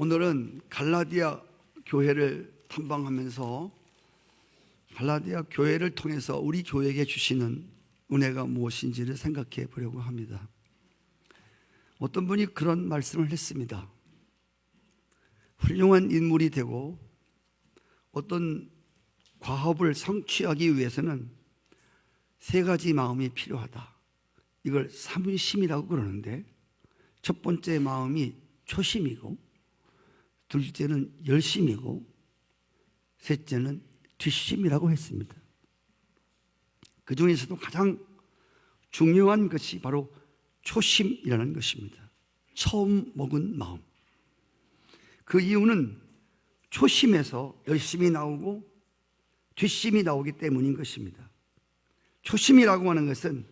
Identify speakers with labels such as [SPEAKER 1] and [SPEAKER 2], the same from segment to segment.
[SPEAKER 1] 오늘은 갈라디아 교회를 탐방하면서 갈라디아 교회를 통해서 우리 교회에게 주시는 은혜가 무엇인지를 생각해 보려고 합니다. 어떤 분이 그런 말씀을 했습니다. 훌륭한 인물이 되고 어떤 과업을 성취하기 위해서는 세 가지 마음이 필요하다. 이걸 사문심이라고 그러는데, 첫 번째 마음이 초심이고, 둘째는 열심이고, 셋째는 뒷심이라고 했습니다. 그 중에서도 가장 중요한 것이 바로 초심이라는 것입니다. 처음 먹은 마음. 그 이유는 초심에서 열심이 나오고 뒷심이 나오기 때문인 것입니다. 초심이라고 하는 것은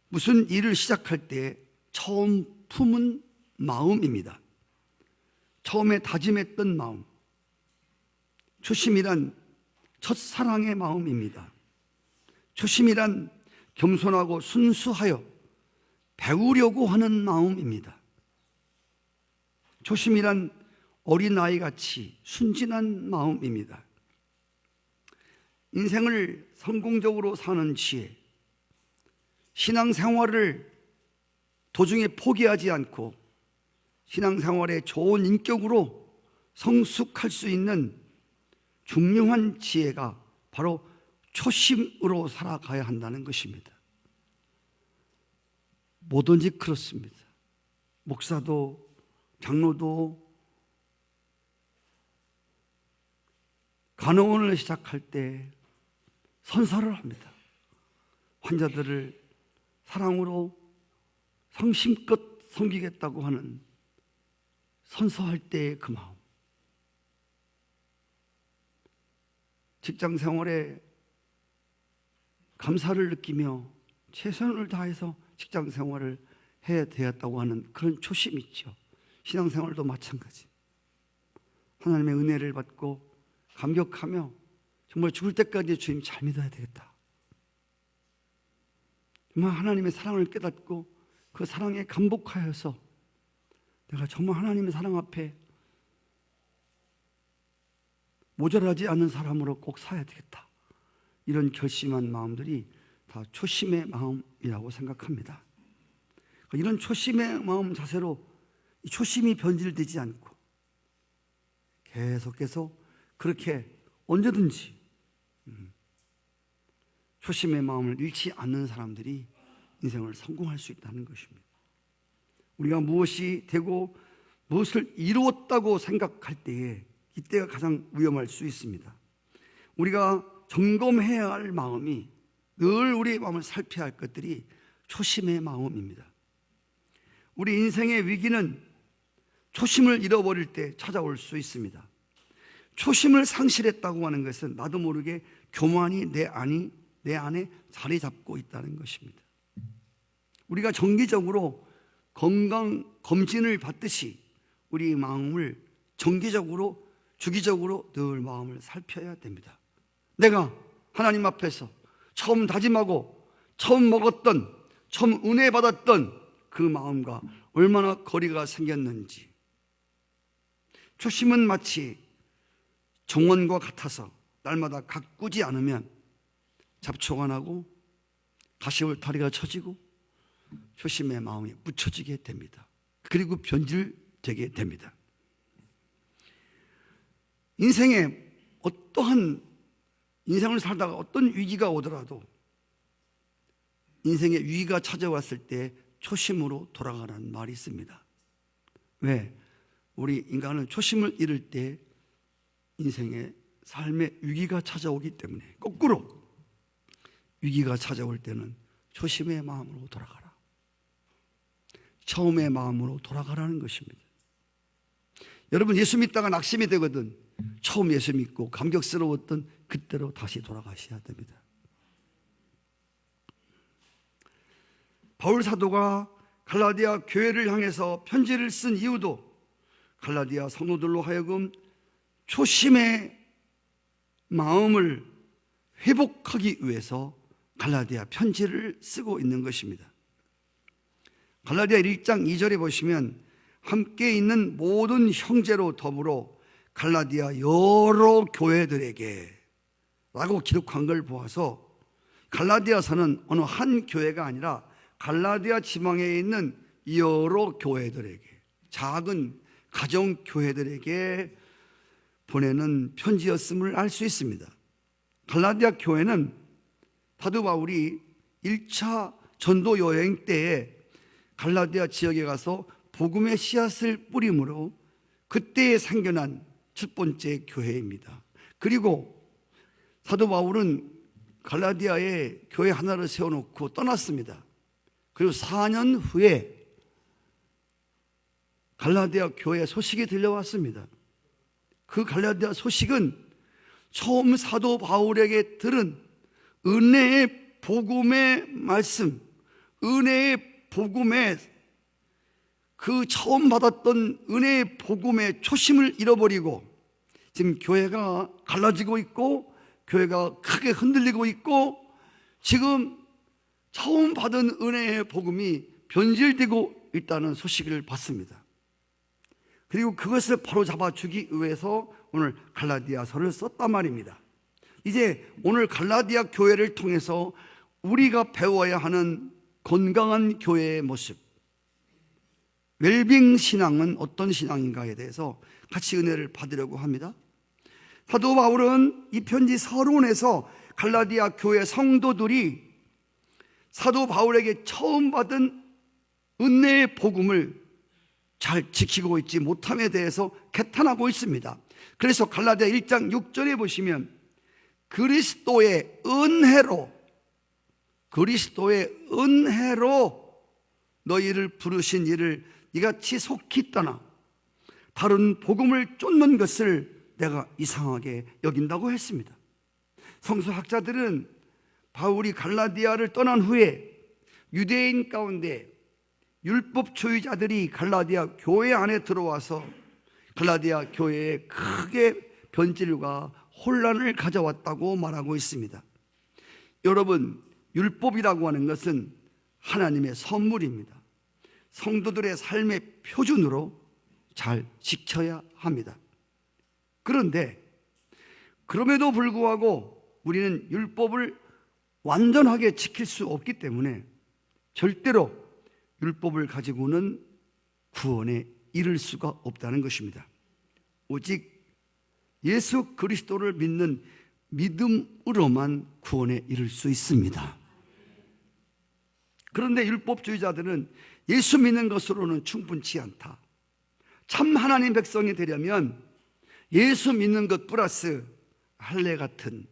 [SPEAKER 1] 무슨 일을 시작할 때 처음 품은 마음입니다. 처음에 다짐했던 마음. 초심이란 첫사랑의 마음입니다. 초심이란 겸손하고 순수하여 배우려고 하는 마음입니다. 초심이란 어린아이같이 순진한 마음입니다. 인생을 성공적으로 사는 지혜, 신앙생활을 도중에 포기하지 않고 신앙생활에 좋은 인격으로 성숙할 수 있는 중요한 지혜가 바로 초심으로 살아가야 한다는 것입니다. 뭐든지 그렇습니다. 목사도 장로도 간호원을 시작할 때 선서를 합니다. 환자들을 사랑으로 성심껏 섬기겠다고 하는 선서할 때의 그 마음. 직장 생활에 감사를 느끼며 최선을 다해서 직장 생활을 해야 되었다고 하는 그런 초심이 있죠. 신앙생활도 마찬가지. 하나님의 은혜를 받고 감격하며 정말 죽을 때까지 주님 잘 믿어야 되겠다. 정말 하나님의 사랑을 깨닫고 그 사랑에 감복하여서 내가 정말 하나님의 사랑 앞에 모자라지 않는 사람으로 꼭 살아야 되겠다. 이런 결심한 마음들이 다 초심의 마음이라고 생각합니다. 이런 초심의 마음 자세로 이 초심이 변질되지 않고 계속해서 그렇게 언제든지 초심의 마음을 잃지 않는 사람들이 인생을 성공할 수 있다는 것입니다. 우리가 무엇이 되고 무엇을 이루었다고 생각할 때에 이때가 가장 위험할 수 있습니다. 우리가 점검해야 할 마음이, 늘 우리의 마음을 살펴야 할 것들이 초심의 마음입니다. 우리 인생의 위기는 초심을 잃어버릴 때 찾아올 수 있습니다. 초심을 상실했다고 하는 것은 나도 모르게 교만이 내 안에 자리 잡고 있다는 것입니다. 우리가 정기적으로 건강검진을 받듯이 우리 마음을 정기적으로 주기적으로 늘 마음을 살펴야 됩니다. 내가 하나님 앞에서 처음 다짐하고 처음 먹었던, 처음 은혜 받았던 그 마음과 얼마나 거리가 생겼는지. 초심은 마치 정원과 같아서 날마다 가꾸지 않으면 잡초가 나고 가시울타리가 쳐지고 초심의 마음이 묻혀지게 됩니다. 그리고 변질되게 됩니다. 인생에 어떠한 인생을 살다가 어떤 위기가 오더라도 인생의 위기가 찾아왔을 때 초심으로 돌아가라는 말이 있습니다. 왜? 우리 인간은 초심을 잃을 때 인생의 삶의 위기가 찾아오기 때문에, 거꾸로 위기가 찾아올 때는 초심의 마음으로 돌아가라. 처음의 마음으로 돌아가라는 것입니다. 여러분, 예수 믿다가 낙심이 되거든 처음 예수 믿고 감격스러웠던 그때로 다시 돌아가셔야 됩니다. 바울 사도가 갈라디아 교회를 향해서 편지를 쓴 이유도 갈라디아 성도들로 하여금 초심의 마음을 회복하기 위해서 갈라디아 편지를 쓰고 있는 것입니다. 갈라디아 1장 2절에 보시면 함께 있는 모든 형제로 더불어 갈라디아 여러 교회들에게 라고 기록한 걸 보아서 갈라디아서는 어느 한 교회가 아니라 갈라디아 지방에 있는 여러 교회들에게, 작은 가정 교회들에게 보내는 편지였음을 알 수 있습니다. 갈라디아 교회는 사도 바울이 1차 전도 여행 때에 갈라디아 지역에 가서 복음의 씨앗을 뿌림으로 그때에 생겨난 첫 번째 교회입니다. 그리고 사도 바울은 갈라디아에 교회 하나를 세워놓고 떠났습니다. 그리고 4년 후에 갈라디아 교회 소식이 들려왔습니다. 그 갈라디아 소식은 처음 사도 바울에게 들은 은혜의 복음의 말씀, 은혜의 복음의 그 처음 받았던 은혜의 복음의 초심을 잃어버리고 지금 교회가 갈라지고 있고 교회가 크게 흔들리고 있고 지금 처음 받은 은혜의 복음이 변질되고 있다는 소식을 받습니다. 그리고 그것을 바로잡아 주기 위해서 오늘 갈라디아서를 썼단 말입니다. 이제 오늘 갈라디아 교회를 통해서 우리가 배워야 하는 건강한 교회의 모습, 웰빙 신앙은 어떤 신앙인가에 대해서 같이 은혜를 받으려고 합니다. 사도 바울은 이 편지 서론에서 갈라디아 교회 성도들이 사도 바울에게 처음 받은 은혜의 복음을 잘 지키고 있지 못함에 대해서 개탄하고 있습니다. 그래서 갈라디아 1장 6절에 보시면 그리스도의 은혜로 너희를 부르신 이를 이같이 속히 떠나 다른 복음을 쫓는 것을 내가 이상하게 여긴다고 했습니다. 성서학자들은 바울이 갈라디아를 떠난 후에 유대인 가운데 율법주의자들이 갈라디아 교회 안에 들어와서 갈라디아 교회에 크게 변질과 혼란을 가져왔다고 말하고 있습니다. 여러분, 율법이라고 하는 것은 하나님의 선물입니다. 성도들의 삶의 표준으로 잘 지켜야 합니다. 그런데 그럼에도 불구하고 우리는 율법을 완전하게 지킬 수 없기 때문에 절대로 율법을 가지고는 구원에 이를 수가 없다는 것입니다. 오직 예수 그리스도를 믿는 믿음으로만 구원에 이를 수 있습니다. 그런데 율법주의자들은 예수 믿는 것으로는 충분치 않다. 참 하나님 백성이 되려면 예수 믿는 것 플러스 할례 같은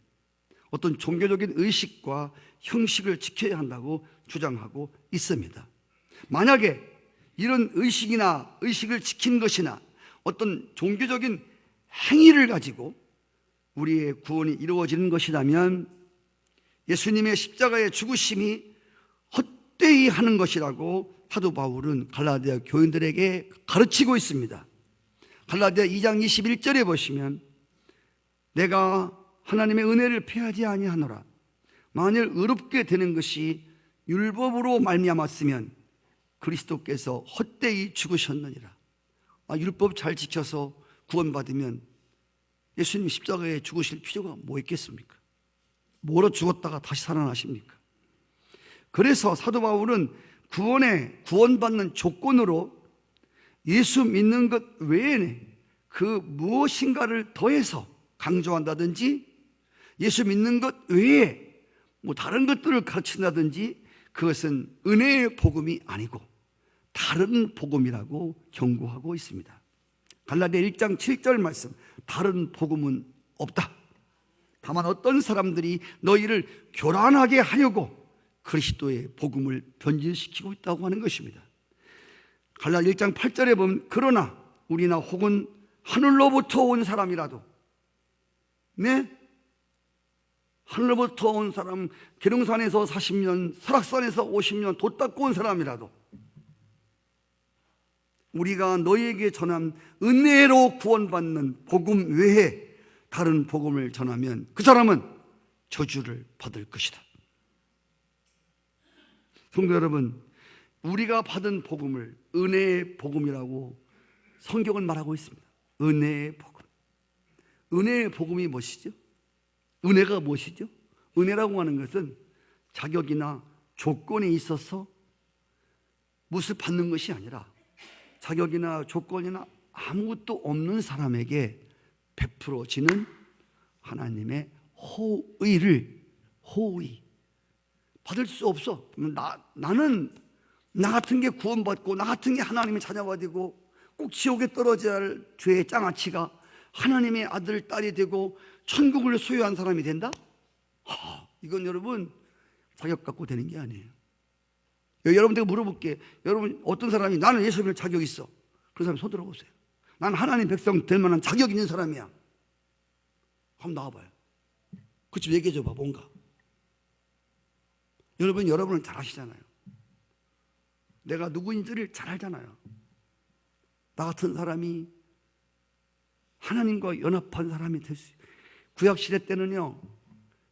[SPEAKER 1] 어떤 종교적인 의식과 형식을 지켜야 한다고 주장하고 있습니다. 만약에 이런 의식을 지킨 것이나 어떤 종교적인 행위를 가지고 우리의 구원이 이루어지는 것이라면 예수님의 십자가의 죽으심이 헛되이 하는 것이라고 사도 바울은 갈라디아 교인들에게 가르치고 있습니다. 갈라디아 2장 21절에 보시면 내가 하나님의 은혜를 피하지 아니하노라. 만일 의롭게 되는 것이 율법으로 말미암았으면 그리스도께서 헛되이 죽으셨느니라. 율법 잘 지켜서 구원받으면 예수님 십자가에 죽으실 필요가 뭐 있겠습니까? 뭐로 죽었다가 다시 살아나십니까? 그래서 사도 바울은 구원받는 조건으로 예수 믿는 것 외에 그 무엇인가를 더해서 강조한다든지 예수 믿는 것 외에 다른 것들을 가르친다든지 그것은 은혜의 복음이 아니고 다른 복음이라고 경고하고 있습니다. 갈라디아 1장 7절 말씀, 다른 복음은 없다. 다만 어떤 사람들이 너희를 교란하게 하려고 그리스도의 복음을 변질시키고 있다고 하는 것입니다. 갈라디아 1장 8절에 보면 그러나 우리나 혹은 하늘로부터 온 사람이라도 하늘로부터 온 사람, 계룡산에서 40년, 설악산에서 50년 돛 닦고 온 사람이라도 우리가 너희에게 전한 은혜로 구원받는 복음 외에 다른 복음을 전하면 그 사람은 저주를 받을 것이다. 성도 여러분, 우리가 받은 복음을 은혜의 복음이라고 성경은 말하고 있습니다. 은혜의 복음. 은혜의 복음이 무엇이죠? 은혜가 무엇이죠? 은혜라고 하는 것은 자격이나 조건이 있어서 무엇을 받는 것이 아니라 자격이나 조건이나 아무것도 없는 사람에게 베풀어지는 하나님의 호의 받을 수 없어. 나는 나 같은 게 구원받고 나 같은 게 하나님의 자녀가 되고 꼭 지옥에 떨어져야 할 죄의 장아찌가 하나님의 아들, 딸이 되고 천국을 소유한 사람이 된다? 이건 여러분 자격 갖고 되는 게 아니에요. 여러분들에게 물어볼게. 여러분 어떤 사람이 나는 예수 믿을 자격 있어. 그런 사람 손 들어보세요. 난 하나님 백성 될 만한 자격 있는 사람이야. 한번 나와봐요. 그치, 얘기해 줘봐. 뭔가. 여러분은 잘 아시잖아요. 내가 누구인지를 잘 알잖아요. 나 같은 사람이 하나님과 연합한 사람이 될 수. 구약시대 때는요,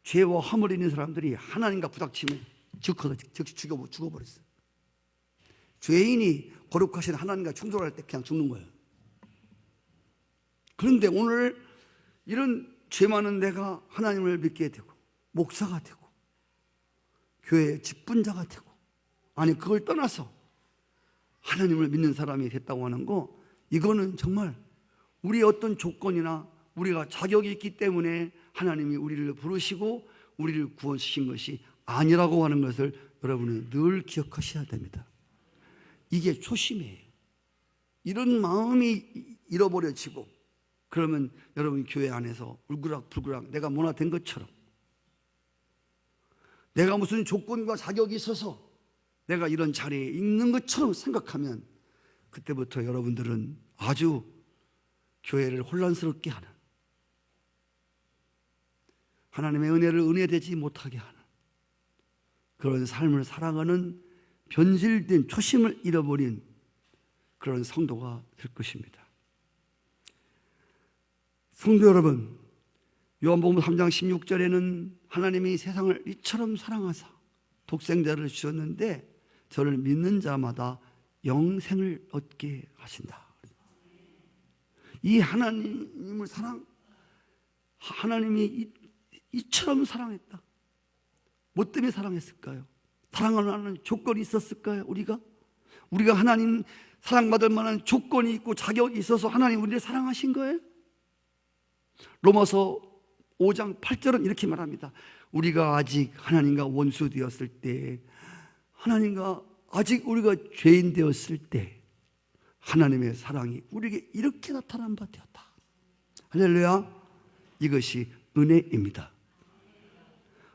[SPEAKER 1] 죄와 허물 있는 사람들이 하나님과 부닥치면 즉시 죽어버렸어요. 죄인이 거룩하신 하나님과 충돌할 때 그냥 죽는 거예요. 그런데 오늘 이런 죄 많은 내가 하나님을 믿게 되고 목사가 되고 교회의 직분자가 되고, 아니 그걸 떠나서 하나님을 믿는 사람이 됐다고 하는 거, 이거는 정말 우리의 어떤 조건이나 우리가 자격이 있기 때문에 하나님이 우리를 부르시고 우리를 구원시킨 것이 아니라고 하는 것을 여러분은 늘 기억하셔야 됩니다. 이게 초심이에요. 이런 마음이 잃어버려지고 그러면 여러분 교회 안에서 울그락불그락 내가 뭐나 된 것처럼, 내가 무슨 조건과 자격이 있어서 내가 이런 자리에 있는 것처럼 생각하면 그때부터 여러분들은 아주 교회를 혼란스럽게 하는, 하나님의 은혜를 은혜되지 못하게 하는 그런 삶을 살아가는 변질된 초심을 잃어버린 그런 성도가 될 것입니다. 성도 여러분, 요한복음 3장 16절에는 하나님이 세상을 이처럼 사랑하사 독생자를 주셨는데 저를 믿는 자마다 영생을 얻게 하신다. 이 하나님을 하나님이 이처럼 사랑했다. 뭐 때문에 사랑했을까요? 사랑하는 조건이 있었을까요? 우리가 하나님 사랑받을 만한 조건이 있고 자격이 있어서 하나님 우리를 사랑하신 거예요? 로마서 5장 8절은 이렇게 말합니다. 우리가 아직 하나님과 원수 되었을 때, 하나님과 아직 우리가 죄인 되었을 때 하나님의 사랑이 우리에게 이렇게 나타난 바 되었다. 할렐루야. 이것이 은혜입니다.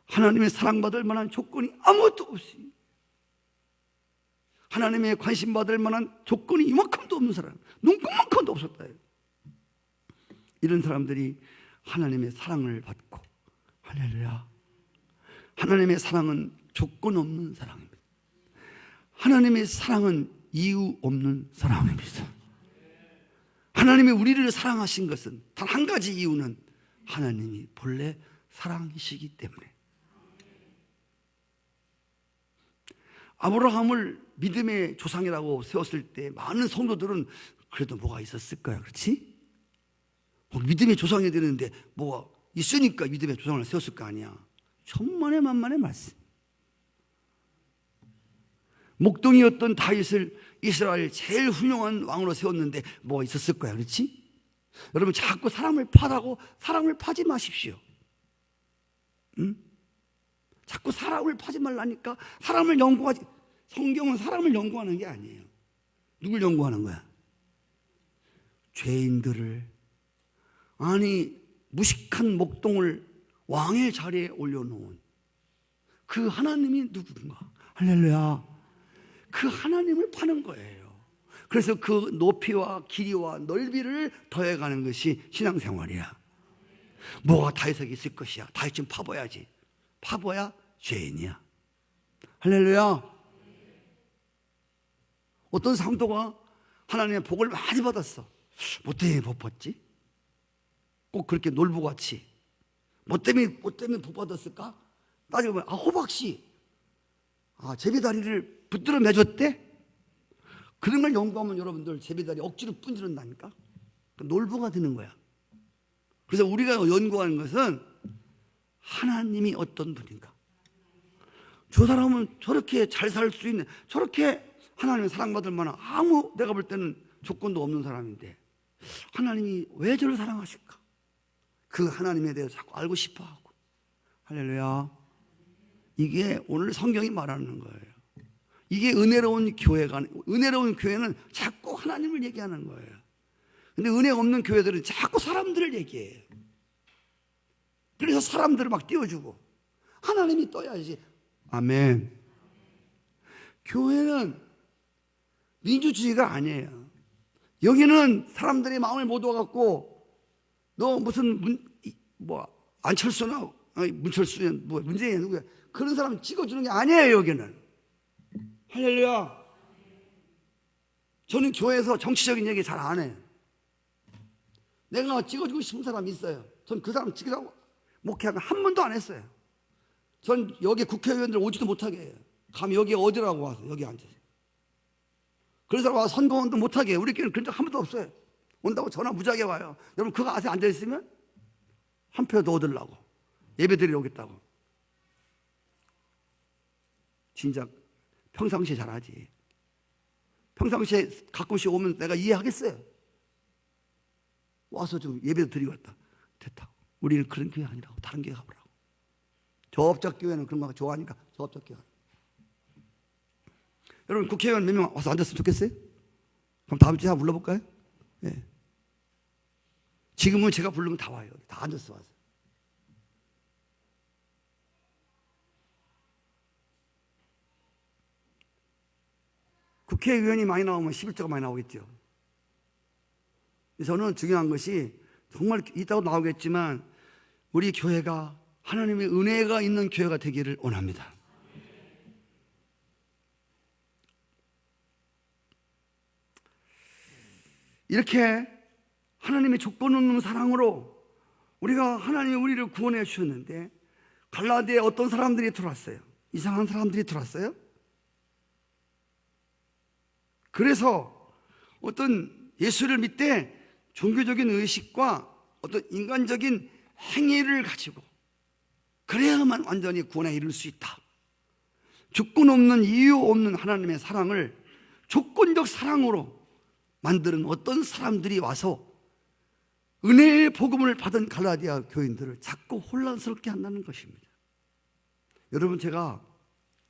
[SPEAKER 1] 하나님의 사랑받을 만한 조건이 아무것도 없이, 하나님의 관심받을 만한 조건이 이만큼도 없는 사람, 눈곱만큼도 없었다. 이런 사람들이 하나님의 사랑을 받고, 할렐루야, 하나님의 사랑은 조건 없는 사랑입니다. 하나님의 사랑은 이유 없는 사랑입니다. 하나님이 우리를 사랑하신 것은 단 한 가지 이유는 하나님이 본래 사랑이시기 때문에. 아브라함을 믿음의 조상이라고 세웠을 때 많은 성도들은 그래도 뭐가 있었을까요? 그렇지? 믿음의 조상이 되는데 뭐가 있으니까 믿음의 조상을 세웠을 거 아니야. 천만의 만만의 말씀. 목동이었던 다윗을 이스라엘 제일 훌륭한 왕으로 세웠는데 뭐가 있었을 거야. 그렇지? 여러분 자꾸 사람을 파라고 사람을 파지 마십시오. 응? 자꾸 사람을 파지 말라니까. 사람을 연구하지. 성경은 사람을 연구하는 게 아니에요. 누굴 연구하는 거야? 죄인들을, 아니 무식한 목동을 왕의 자리에 올려놓은 그 하나님이 누군가. 할렐루야. 그 하나님을 파는 거예요. 그래서 그 높이와 길이와 넓이를 더해가는 것이 신앙생활이야. 뭐가 다윗에게 있을 것이야. 다윗 좀 파봐야지. 파봐야 죄인이야. 할렐루야. 어떤 성도가 하나님의 복을 많이 받았어. 뭐 때문에 복 받지? 꼭 그렇게 놀부같이 뭐 때문에 복 받았을까? 따지고 보면 호박씨 제비다리를 붙들어 매줬대? 그런 걸 연구하면 여러분들 제비다리 억지로 분지른다니까. 놀부가 되는 거야. 그래서 우리가 연구하는 것은 하나님이 어떤 분인가, 저 사람은 저렇게 잘 살 수 있는, 저렇게 하나님의 사랑받을 만한 아무 내가 볼 때는 조건도 없는 사람인데 하나님이 왜 저를 사랑하실까, 그 하나님에 대해서 자꾸 알고 싶어하고. 할렐루야. 이게 오늘 성경이 말하는 거예요. 이게 은혜로운 교회가, 은혜로운 교회는 자꾸 하나님을 얘기하는 거예요. 근데 은혜 없는 교회들은 자꾸 사람들을 얘기해요. 그래서 사람들을 막 띄워주고 하나님이 떠야지. 아멘. 교회는 민주주의가 아니에요. 여기는 사람들이 마음을 못 와갖고 너 무슨 안철수나 문철수는 문재인 누구야, 그런 사람 찍어주는 게 아니에요. 여기는. 할렐루야. 저는 교회에서 정치적인 얘기 잘 안 해요. 내가 찍어주고 싶은 사람이 있어요. 전 그 사람 찍으라고 목회하고 한 번도 안 했어요. 전 여기 국회의원들 오지도 못하게 해요. 감히 여기 어디라고 와서 여기 앉아서. 그래서 와서 선거원도 못하게 해요. 우리끼리는 그런 적 한 번도 없어요. 온다고 전화 무지하게 와요. 여러분 그거 앞에 앉아있으면 한 표 더 얻으려고, 예배 드리러 오겠다고. 진짜 평상시에 잘하지. 평상시에 가끔씩 오면 내가 이해하겠어요. 와서 좀 예배도 드리고 왔다. 됐다. 우리는 그런 교회 아니라고. 다른 교회 가보라고. 저업적 교회는 그런 거 좋아하니까 저업적 교회. 여러분 국회의원 몇 명 와서 앉았으면 좋겠어요? 그럼 다음 주에 한번 불러볼까요? 네. 지금은 제가 부르면 다 와요. 다 앉았어 와서. 국회의원이 많이 나오면 11조가 많이 나오겠죠. 저는 중요한 것이 정말 이따가 나오겠지만 우리 교회가 하나님의 은혜가 있는 교회가 되기를 원합니다. 이렇게 하나님의 조건 없는 사랑으로 우리가 하나님이 우리를 구원해 주셨는데 갈라디아에 어떤 사람들이 들어왔어요? 이상한 사람들이 들어왔어요. 그래서 어떤 예수를 믿되 종교적인 의식과 어떤 인간적인 행위를 가지고 그래야만 완전히 구원에 이를 수 있다. 조건 없는, 이유 없는 하나님의 사랑을 조건적 사랑으로 만드는 어떤 사람들이 와서 은혜의 복음을 받은 갈라디아 교인들을 자꾸 혼란스럽게 한다는 것입니다. 여러분 제가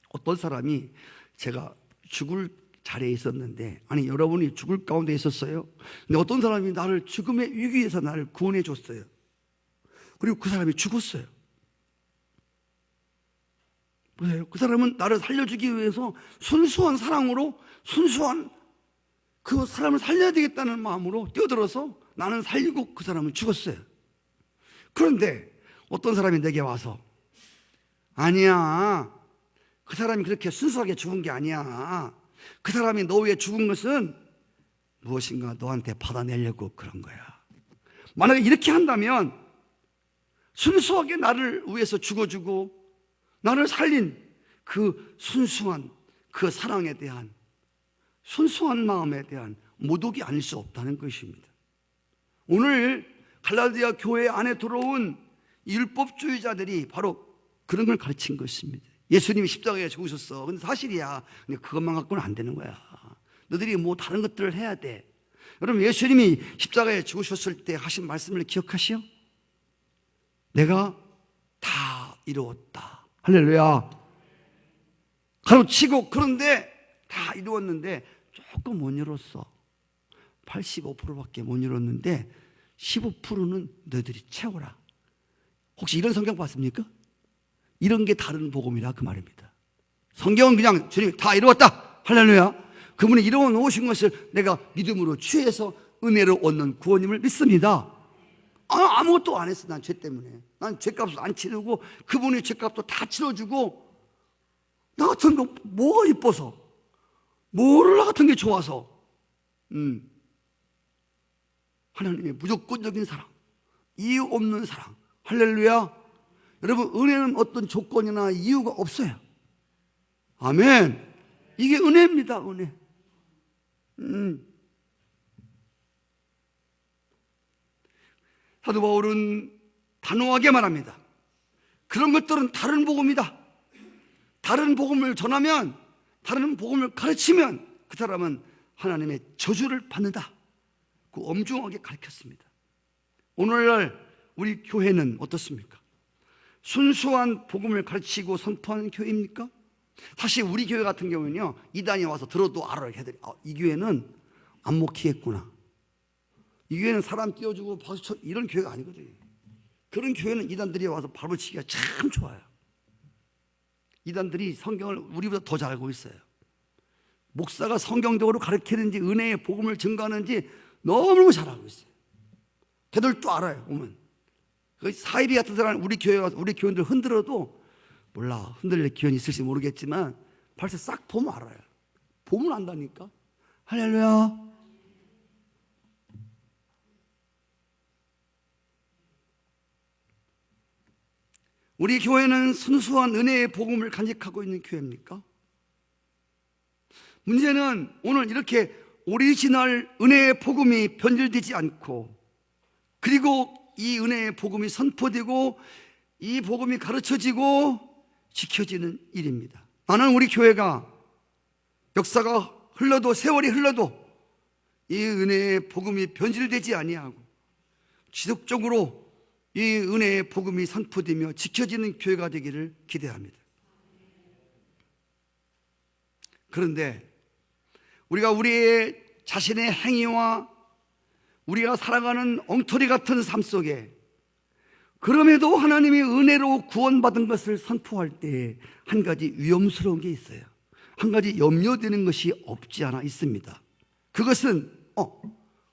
[SPEAKER 1] 어떤 사람이 제가 죽을 자리에 있었는데, 아니 여러분이 죽을 가운데 있었어요. 근데 어떤 사람이 나를 죽음의 위기에서 나를 구원해 줬어요. 그리고 그 사람이 죽었어요. 보세요. 그 사람은 나를 살려주기 위해서 순수한 사랑으로, 순수한 그 사람을 살려야 되겠다는 마음으로 뛰어들어서 나는 살리고 그 사람은 죽었어요. 그런데 어떤 사람이 내게 와서 아니야, 그 사람이 그렇게 순수하게 죽은 게 아니야. 그 사람이 너 위해 죽은 것은 무엇인가 너한테 받아내려고 그런 거야. 만약에 이렇게 한다면 순수하게 나를 위해서 죽어주고 나를 살린 그 순수한 그 사랑에 대한, 순수한 마음에 대한 모독이 아닐 수 없다는 것입니다. 오늘 갈라디아 교회 안에 들어온 율법주의자들이 바로 그런 걸 가르친 것입니다. 예수님이 십자가에 죽으셨어. 근데 사실이야. 근데 그것만 갖고는 안 되는 거야. 너희들이 뭐 다른 것들을 해야 돼. 여러분 예수님이 십자가에 죽으셨을 때 하신 말씀을 기억하시오? 내가 다 이루었다. 할렐루야. 가로치고, 그런데 다 이루었는데 조금 못 이뤘어. 85%밖에 못 이뤘는데 15%는 너희들이 채워라. 혹시 이런 성경 봤습니까? 이런 게 다른 복음이라 그 말입니다. 성경은 그냥 주님이 다 이루었다. 할렐루야. 그분이 이루어 놓으신 것을 내가 믿음으로 취해서 은혜로 얻는 구원임을 믿습니다. 아무것도 안 했어. 난 죄 때문에. 난 죄값을 안 치르고 그분이 죄값도 다 치러주고, 나 같은 거 뭐가 이뻐서, 뭐를 나 같은 게 좋아서. 하나님의 무조건적인 사랑, 이유 없는 사랑. 할렐루야. 여러분 은혜는 어떤 조건이나 이유가 없어요. 아멘. 이게 은혜입니다. 은혜. 사도 바울은 단호하게 말합니다. 그런 것들은 다른 복음이다. 다른 복음을 전하면, 다른 복음을 가르치면 그 사람은 하나님의 저주를 받는다. 그 엄중하게 가르쳤습니다. 오늘날 우리 교회는 어떻습니까? 순수한 복음을 가르치고 선포하는 교회입니까? 사실 우리 교회 같은 경우는요, 이단이 와서 들어도 알아요. 걔들이 이 교회는 안 먹히겠구나. 이 교회는 사람 띄워주고 박수 쳐, 이런 교회가 아니거든요. 그런 교회는 이단들이 와서 발을 치기가 참 좋아요. 이단들이 성경을 우리보다 더 잘 알고 있어요. 목사가 성경적으로 가르치는지 은혜의 복음을 증거하는지 너무 잘 알고 있어요. 걔들도 알아요. 오면 사이비 같은 사람 우리 교인들 흔들어도 몰라, 흔들릴 기운이 있을지 모르겠지만 벌써 싹 보면 알아요. 보면 안다니까. 할렐루야. 우리 교회는 순수한 은혜의 복음을 간직하고 있는 교회입니까? 문제는 오늘 이렇게 오리지널 은혜의 복음이 변질되지 않고, 그리고 이 은혜의 복음이 선포되고 이 복음이 가르쳐지고 지켜지는 일입니다. 나는 우리 교회가 역사가 흘러도, 세월이 흘러도 이 은혜의 복음이 변질되지 아니하고 지속적으로 이 은혜의 복음이 선포되며 지켜지는 교회가 되기를 기대합니다. 그런데 우리가 우리의 자신의 행위와 우리가 살아가는 엉터리 같은 삶 속에 그럼에도 하나님의 은혜로 구원받은 것을 선포할 때 한 가지 위험스러운 게 있어요. 한 가지 염려되는 것이 없지 않아 있습니다. 그것은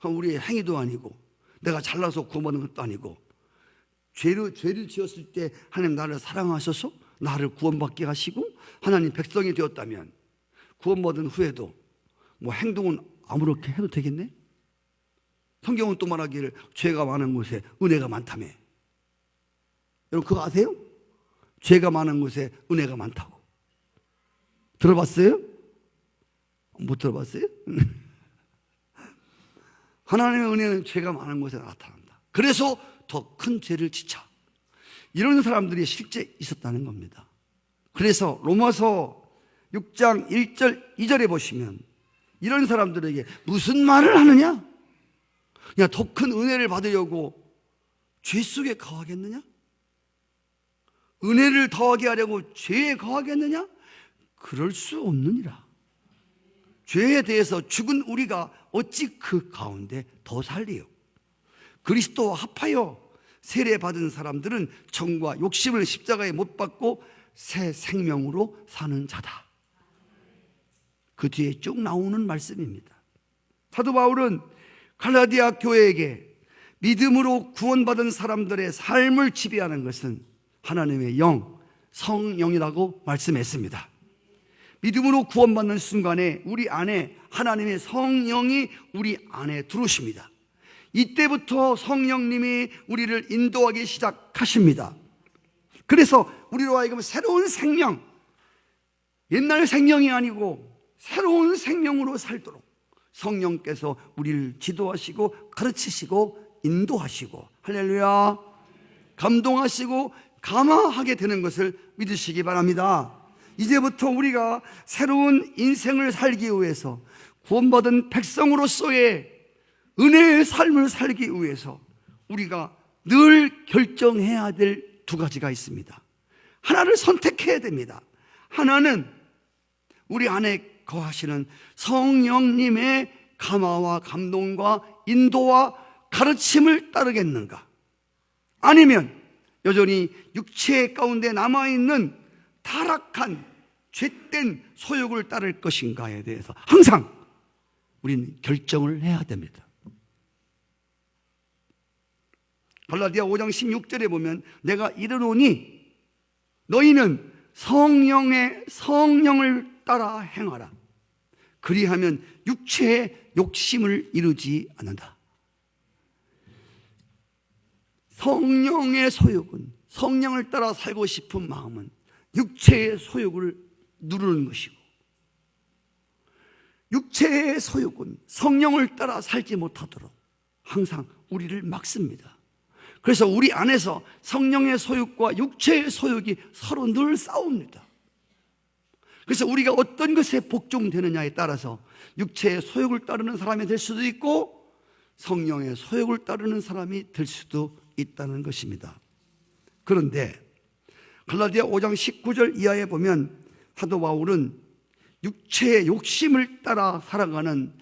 [SPEAKER 1] 우리의 행위도 아니고 내가 잘나서 구원받은 것도 아니고 죄를 지었을 때 하나님 나를 사랑하셔서 나를 구원받게 하시고 하나님 백성이 되었다면 구원받은 후에도 뭐 행동은 아무렇게 해도 되겠네? 성경은 또 말하기를 죄가 많은 곳에 은혜가 많다며. 여러분 그거 아세요? 죄가 많은 곳에 은혜가 많다고. 들어봤어요? 못 들어봤어요? 하나님의 은혜는 죄가 많은 곳에 나타난다. 그래서 더 큰 죄를 지쳐. 이런 사람들이 실제 있었다는 겁니다. 그래서 로마서 6장 1절 2절에 보시면 이런 사람들에게 무슨 말을 하느냐? 야, 더 큰 은혜를 받으려고 죄 속에 거하겠느냐? 은혜를 더하게 하려고 죄에 거하겠느냐? 그럴 수 없느니라. 죄에 대해서 죽은 우리가 어찌 그 가운데 더 살리요? 그리스도와 합하여 세례받은 사람들은 정과 욕심을 십자가에 못 박고 새 생명으로 사는 자다. 그 뒤에 쭉 나오는 말씀입니다. 사도 바울은 갈라디아 교회에게 믿음으로 구원받은 사람들의 삶을 지배하는 것은 하나님의 영, 성령이라고 말씀했습니다. 믿음으로 구원받는 순간에 우리 안에 하나님의 성령이 우리 안에 들어오십니다. 이때부터 성령님이 우리를 인도하기 시작하십니다. 그래서 우리로 하여금 새로운 생명, 옛날 생명이 아니고 새로운 생명으로 살도록 성령께서 우리를 지도하시고 가르치시고 인도하시고 할렐루야 감동하시고 감화하게 되는 것을 믿으시기 바랍니다. 이제부터 우리가 새로운 인생을 살기 위해서 구원받은 백성으로서의 은혜의 삶을 살기 위해서 우리가 늘 결정해야 될 두 가지가 있습니다. 하나를 선택해야 됩니다. 하나는 우리 안에 거하시는 성령님의 감화와 감동과 인도와 가르침을 따르겠는가? 아니면 여전히 육체 가운데 남아있는 타락한 죄된 소욕을 따를 것인가에 대해서 항상 우리는 결정을 해야 됩니다. 갈라디아 5장 16절에 보면 내가 이르노니 너희는 성령을 따라 행하라. 그리하면 육체의 욕심을 이루지 않는다. 성령의 소욕은, 성령을 따라 살고 싶은 마음은 육체의 소욕을 누르는 것이고, 육체의 소욕은 성령을 따라 살지 못하도록 항상 우리를 막습니다. 그래서 우리 안에서 성령의 소욕과 육체의 소욕이 서로 늘 싸웁니다. 그래서 우리가 어떤 것에 복종되느냐에 따라서 육체의 소욕을 따르는 사람이 될 수도 있고 성령의 소욕을 따르는 사람이 될 수도 있다는 것입니다. 그런데 갈라디아 5장 19절 이하에 보면 사도 바울은 육체의 욕심을 따라 살아가는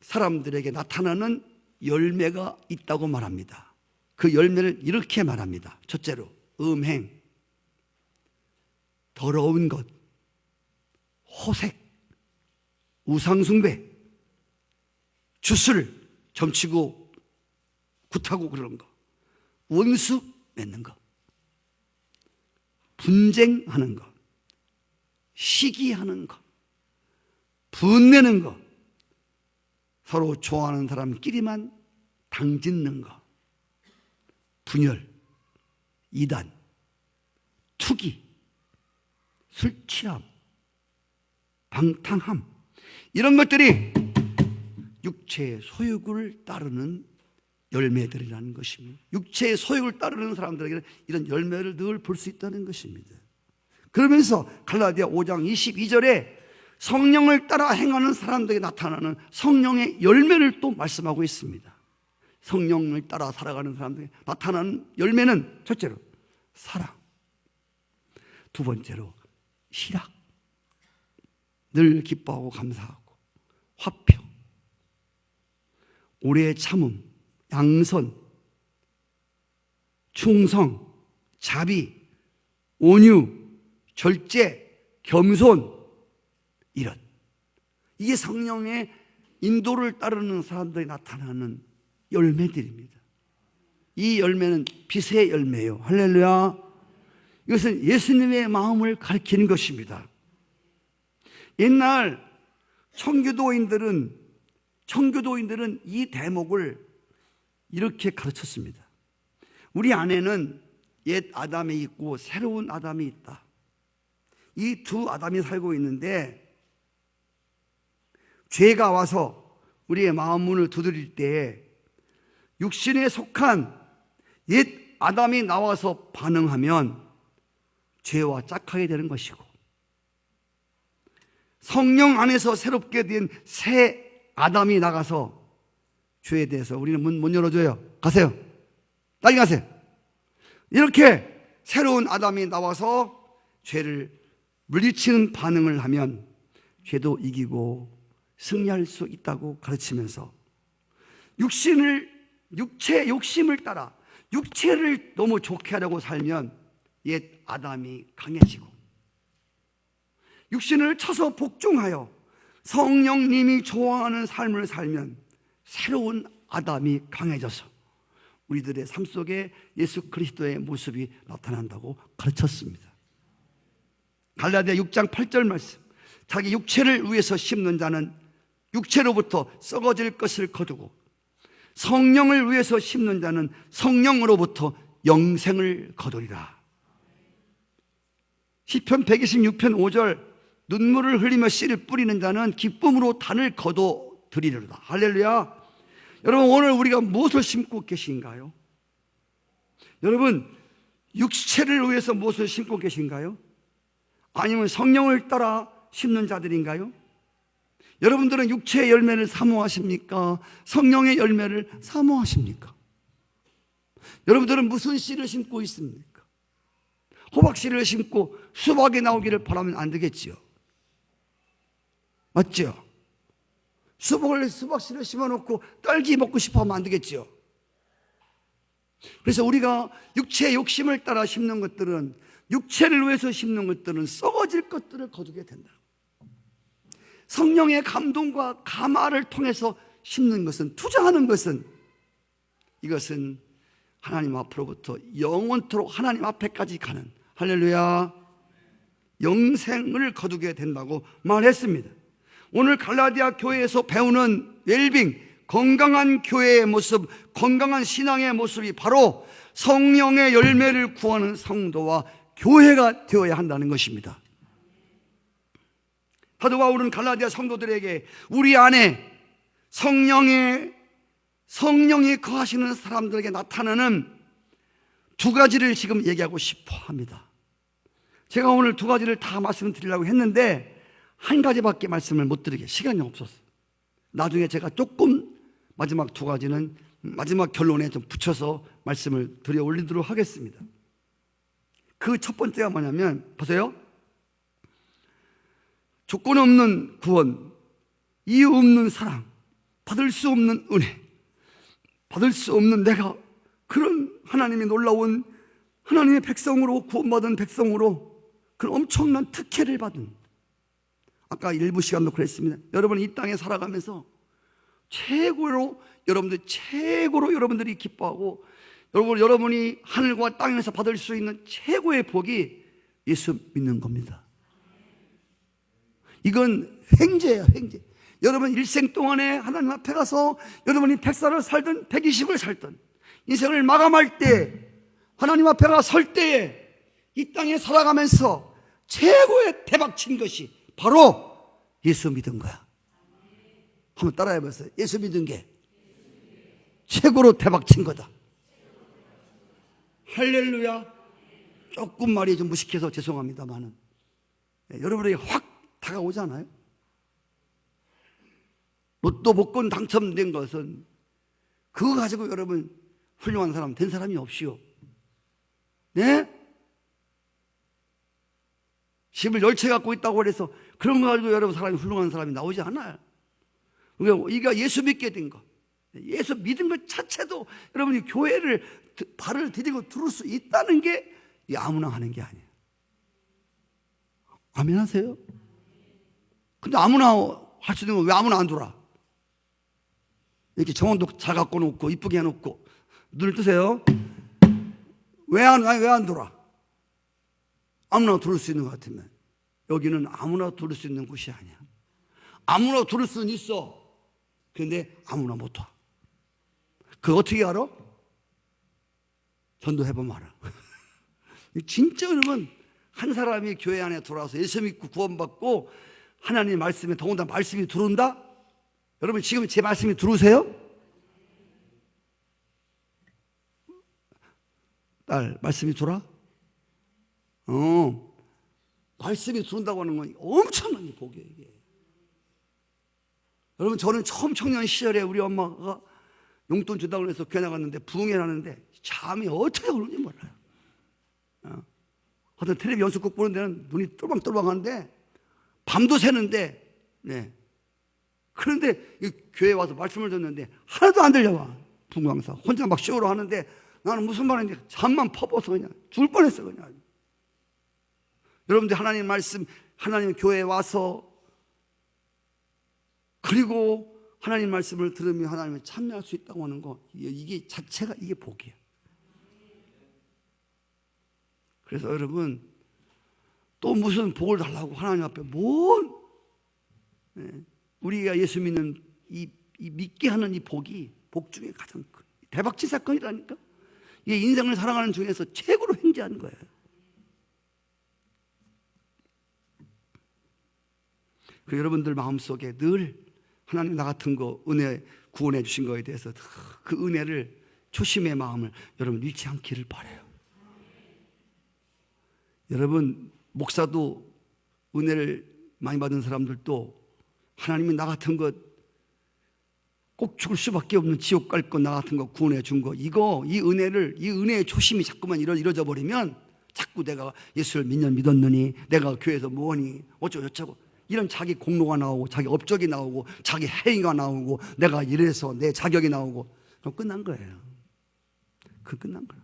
[SPEAKER 1] 사람들에게 나타나는 열매가 있다고 말합니다. 그 열매를 이렇게 말합니다. 첫째로 음행, 더러운 것, 호색, 우상숭배, 주술, 점치고 굿하고 그런 거, 원수 맺는 거, 분쟁하는 거, 시기하는 거, 분내는 거, 서로 좋아하는 사람끼리만 당짓는 거, 분열, 이단, 투기, 술 취함, 방탕함, 이런 것들이 육체의 소욕을 따르는 열매들이라는 것입니다. 육체의 소욕을 따르는 사람들에게는 이런 열매를 늘 볼 수 있다는 것입니다. 그러면서 갈라디아 5장 22절에 성령을 따라 행하는 사람들에게 나타나는 성령의 열매를 또 말씀하고 있습니다. 성령을 따라 살아가는 사람들에게 나타나는 열매는 첫째로 사랑, 두 번째로 희락, 늘 기뻐하고 감사하고 화평, 오래 참음, 양선, 충성, 자비, 온유, 절제, 겸손, 이런 이게 성령의 인도를 따르는 사람들이 나타나는 열매들입니다. 이 열매는 빛의 열매예요. 할렐루야. 이것은 예수님의 마음을 가리키는 것입니다. 옛날 청교도인들은 이 대목을 이렇게 가르쳤습니다. 우리 안에는 옛 아담이 있고 새로운 아담이 있다. 이 두 아담이 살고 있는데 죄가 와서 우리의 마음 문을 두드릴 때에 육신에 속한 옛 아담이 나와서 반응하면 죄와 짝하게 되는 것이고, 성령 안에서 새롭게 된 새 아담이 나가서 죄에 대해서 우리는 문 못 열어줘요. 가세요. 빨리 가세요. 이렇게 새로운 아담이 나와서 죄를 물리치는 반응을 하면 죄도 이기고 승리할 수 있다고 가르치면서 육체 욕심을 따라 육체를 너무 좋게 하려고 살면 옛 아담이 강해지고, 육신을 쳐서 복종하여 성령님이 좋아하는 삶을 살면 새로운 아담이 강해져서 우리들의 삶 속에 예수 그리스도의 모습이 나타난다고 가르쳤습니다. 갈라디아 6장 8절 말씀, 자기 육체를 위해서 심는 자는 육체로부터 썩어질 것을 거두고 성령을 위해서 심는 자는 성령으로부터 영생을 거두리라. 시편 126편 5절, 눈물을 흘리며 씨를 뿌리는 자는 기쁨으로 단을 거둬들이리로다. 할렐루야. 여러분, 오늘 우리가 무엇을 심고 계신가요? 여러분, 육체를 위해서 무엇을 심고 계신가요? 아니면 성령을 따라 심는 자들인가요? 여러분들은 육체의 열매를 사모하십니까? 성령의 열매를 사모하십니까? 여러분들은 무슨 씨를 심고 있습니까? 호박씨를 심고 수박이 나오기를 바라면 안 되겠지요. 맞죠? 수박씨를 심어놓고 딸기 먹고 싶어 하면 안 되겠지요. 그래서 우리가 육체의 욕심을 따라 심는 것들은, 육체를 위해서 심는 것들은 썩어질 것들을 거두게 된다. 성령의 감동과 감화를 통해서 심는 것은, 투자하는 것은, 이것은 하나님 앞으로부터 영원토록 하나님 앞에까지 가는, 할렐루야, 영생을 거두게 된다고 말했습니다. 오늘 갈라디아 교회에서 배우는 웰빙, 건강한 교회의 모습, 건강한 신앙의 모습이 바로 성령의 열매를 구하는 성도와 교회가 되어야 한다는 것입니다. 사도 바울은 갈라디아 성도들에게 우리 안에 성령이 거하시는 사람들에게 나타나는 두 가지를 지금 얘기하고 싶어 합니다. 제가 오늘 두 가지를 다 말씀드리려고 했는데 한 가지밖에 말씀을 못 드리게 시간이 없었어요. 나중에 제가 조금 마지막 두 가지는 마지막 결론에 좀 붙여서 말씀을 드려 올리도록 하겠습니다. 그 첫 번째가 뭐냐면 보세요. 조건 없는 구원, 이유 없는 사랑, 받을 수 없는 은혜, 받을 수 없는 내가 그런 하나님의 놀라운 하나님의 백성으로 구원받은 백성으로 그런 엄청난 특혜를 받은, 아까 일부 시간도 그랬습니다. 여러분 이 땅에 살아가면서 최고로 여러분들이 기뻐하고 여러분이 하늘과 땅에서 받을 수 있는 최고의 복이 예수 믿는 겁니다. 이건 횡재예요, 횡재. 여러분 일생 동안에 하나님 앞에 가서 여러분이 100살을 살든 120을 살든 인생을 마감할 때 하나님 앞에 가 설 때에 이 땅에 살아가면서 최고의 대박친 것이 바로 예수 믿은 거야. 한번 따라해 보세요. 예수 믿은 게 최고로 대박친 거다. 할렐루야. 조금 말이 좀 무식해서 죄송합니다만은 여러분에게 확 다가오잖아요. 로또 복권 당첨된 것은 그거 가지고 여러분 훌륭한 사람 된 사람이 없이요. 네? 집을 10채 갖고 있다고 그래서 그런 거 가지고 여러분 사람이 훌륭한 사람이 나오지 않아요. 이게 예수 믿게 된 거, 예수 믿은 것 자체도 여러분이 교회를 발을 디디고 들을 수 있다는 게 아무나 하는 게 아니에요. 아멘 하세요? 근데 아무나 할 수 있는 건 왜 아무나 안 들어와? 이렇게 정원도 잘 갖고 놓고 이쁘게 해놓고 눈을 뜨세요. 왜 안 들어와? 아무나 들을 수 있는 것 같으면 여기는 아무나 들을 수 있는 곳이 아니야. 아무나 들을 수는 있어. 그런데 아무나 못 와. 그거 어떻게 알아? 전도해보면 알아. 진짜 여러분 한 사람이 교회 안에 들어와서 예수 믿고 구원받고 하나님의 말씀에 더군다나 말씀이 들어온다? 여러분 지금 제 말씀이 들어오세요? 딸 말씀이 들어와? 말씀이 들어온다고 하는 건 엄청난 복이에요 이게. 여러분 저는 처음 청년 시절에 우리 엄마가 용돈 준다고 해서 교회 나갔는데 부흥회 하는데 잠이 어떻게 오는지 몰라요. 하여튼 텔레비 연습곡 보는 데는 눈이 똘방똘방한데 밤도 새는데 네. 그런데 교회 와서 말씀을 듣는데 하나도 안 들려와. 부흥 강사 혼자 막 쇼로 하는데 나는 무슨 말인지 잠만 퍼버서 그냥 죽을 뻔했어 그냥. 여러분들 하나님 말씀 하나님 교회에 와서 그리고 하나님 말씀을 들으며 하나님을 참여할 수 있다고 하는 거 이게 자체가 이게 복이에요. 그래서 여러분 또 무슨 복을 달라고 하나님 앞에 우리가 예수 믿는 이 믿게 하는 이 복이 복 중에 가장 큰 대박치 사건이라니까. 이게 인생을 살아가는 중에서 최고로 횡재한 거예요. 그 여러분들 마음속에 늘 하나님 나 같은 거 은혜 구원해 주신 거에 대해서 그 은혜를 초심의 마음을 여러분 잃지 않기를 바라요. 여러분 목사도 은혜를 많이 받은 사람들도 하나님이 나 같은 것 꼭 죽을 수밖에 없는 지옥 갈 것 나 같은 거 구원해 준 거 이 은혜의 초심이 자꾸만 이루어져 버리면 자꾸 내가 예수를 몇 년 믿었느니 내가 교회에서 뭐니 어쩌고저쩌고 이런 자기 공로가 나오고 자기 업적이 나오고 자기 행위가 나오고 내가 이래서 내 자격이 나오고 그럼 끝난 거예요. 끝난 거예요.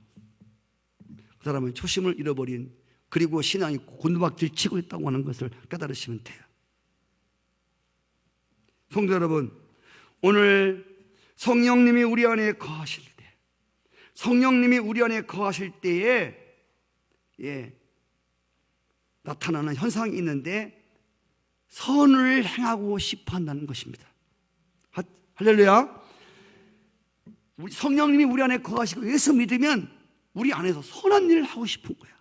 [SPEAKER 1] 그 사람은 초심을 잃어버린 그리고 신앙이 곤두박질 치고 있다고 하는 것을 깨달으시면 돼요. 성도 여러분 오늘 성령님이 우리 안에 거하실 때에 나타나는 현상이 있는데 선을 행하고 싶어 한다는 것입니다. 할렐루야. 성령님이 우리 안에 거하시고 예수 믿으면 우리 안에서 선한 일을 하고 싶은 거야.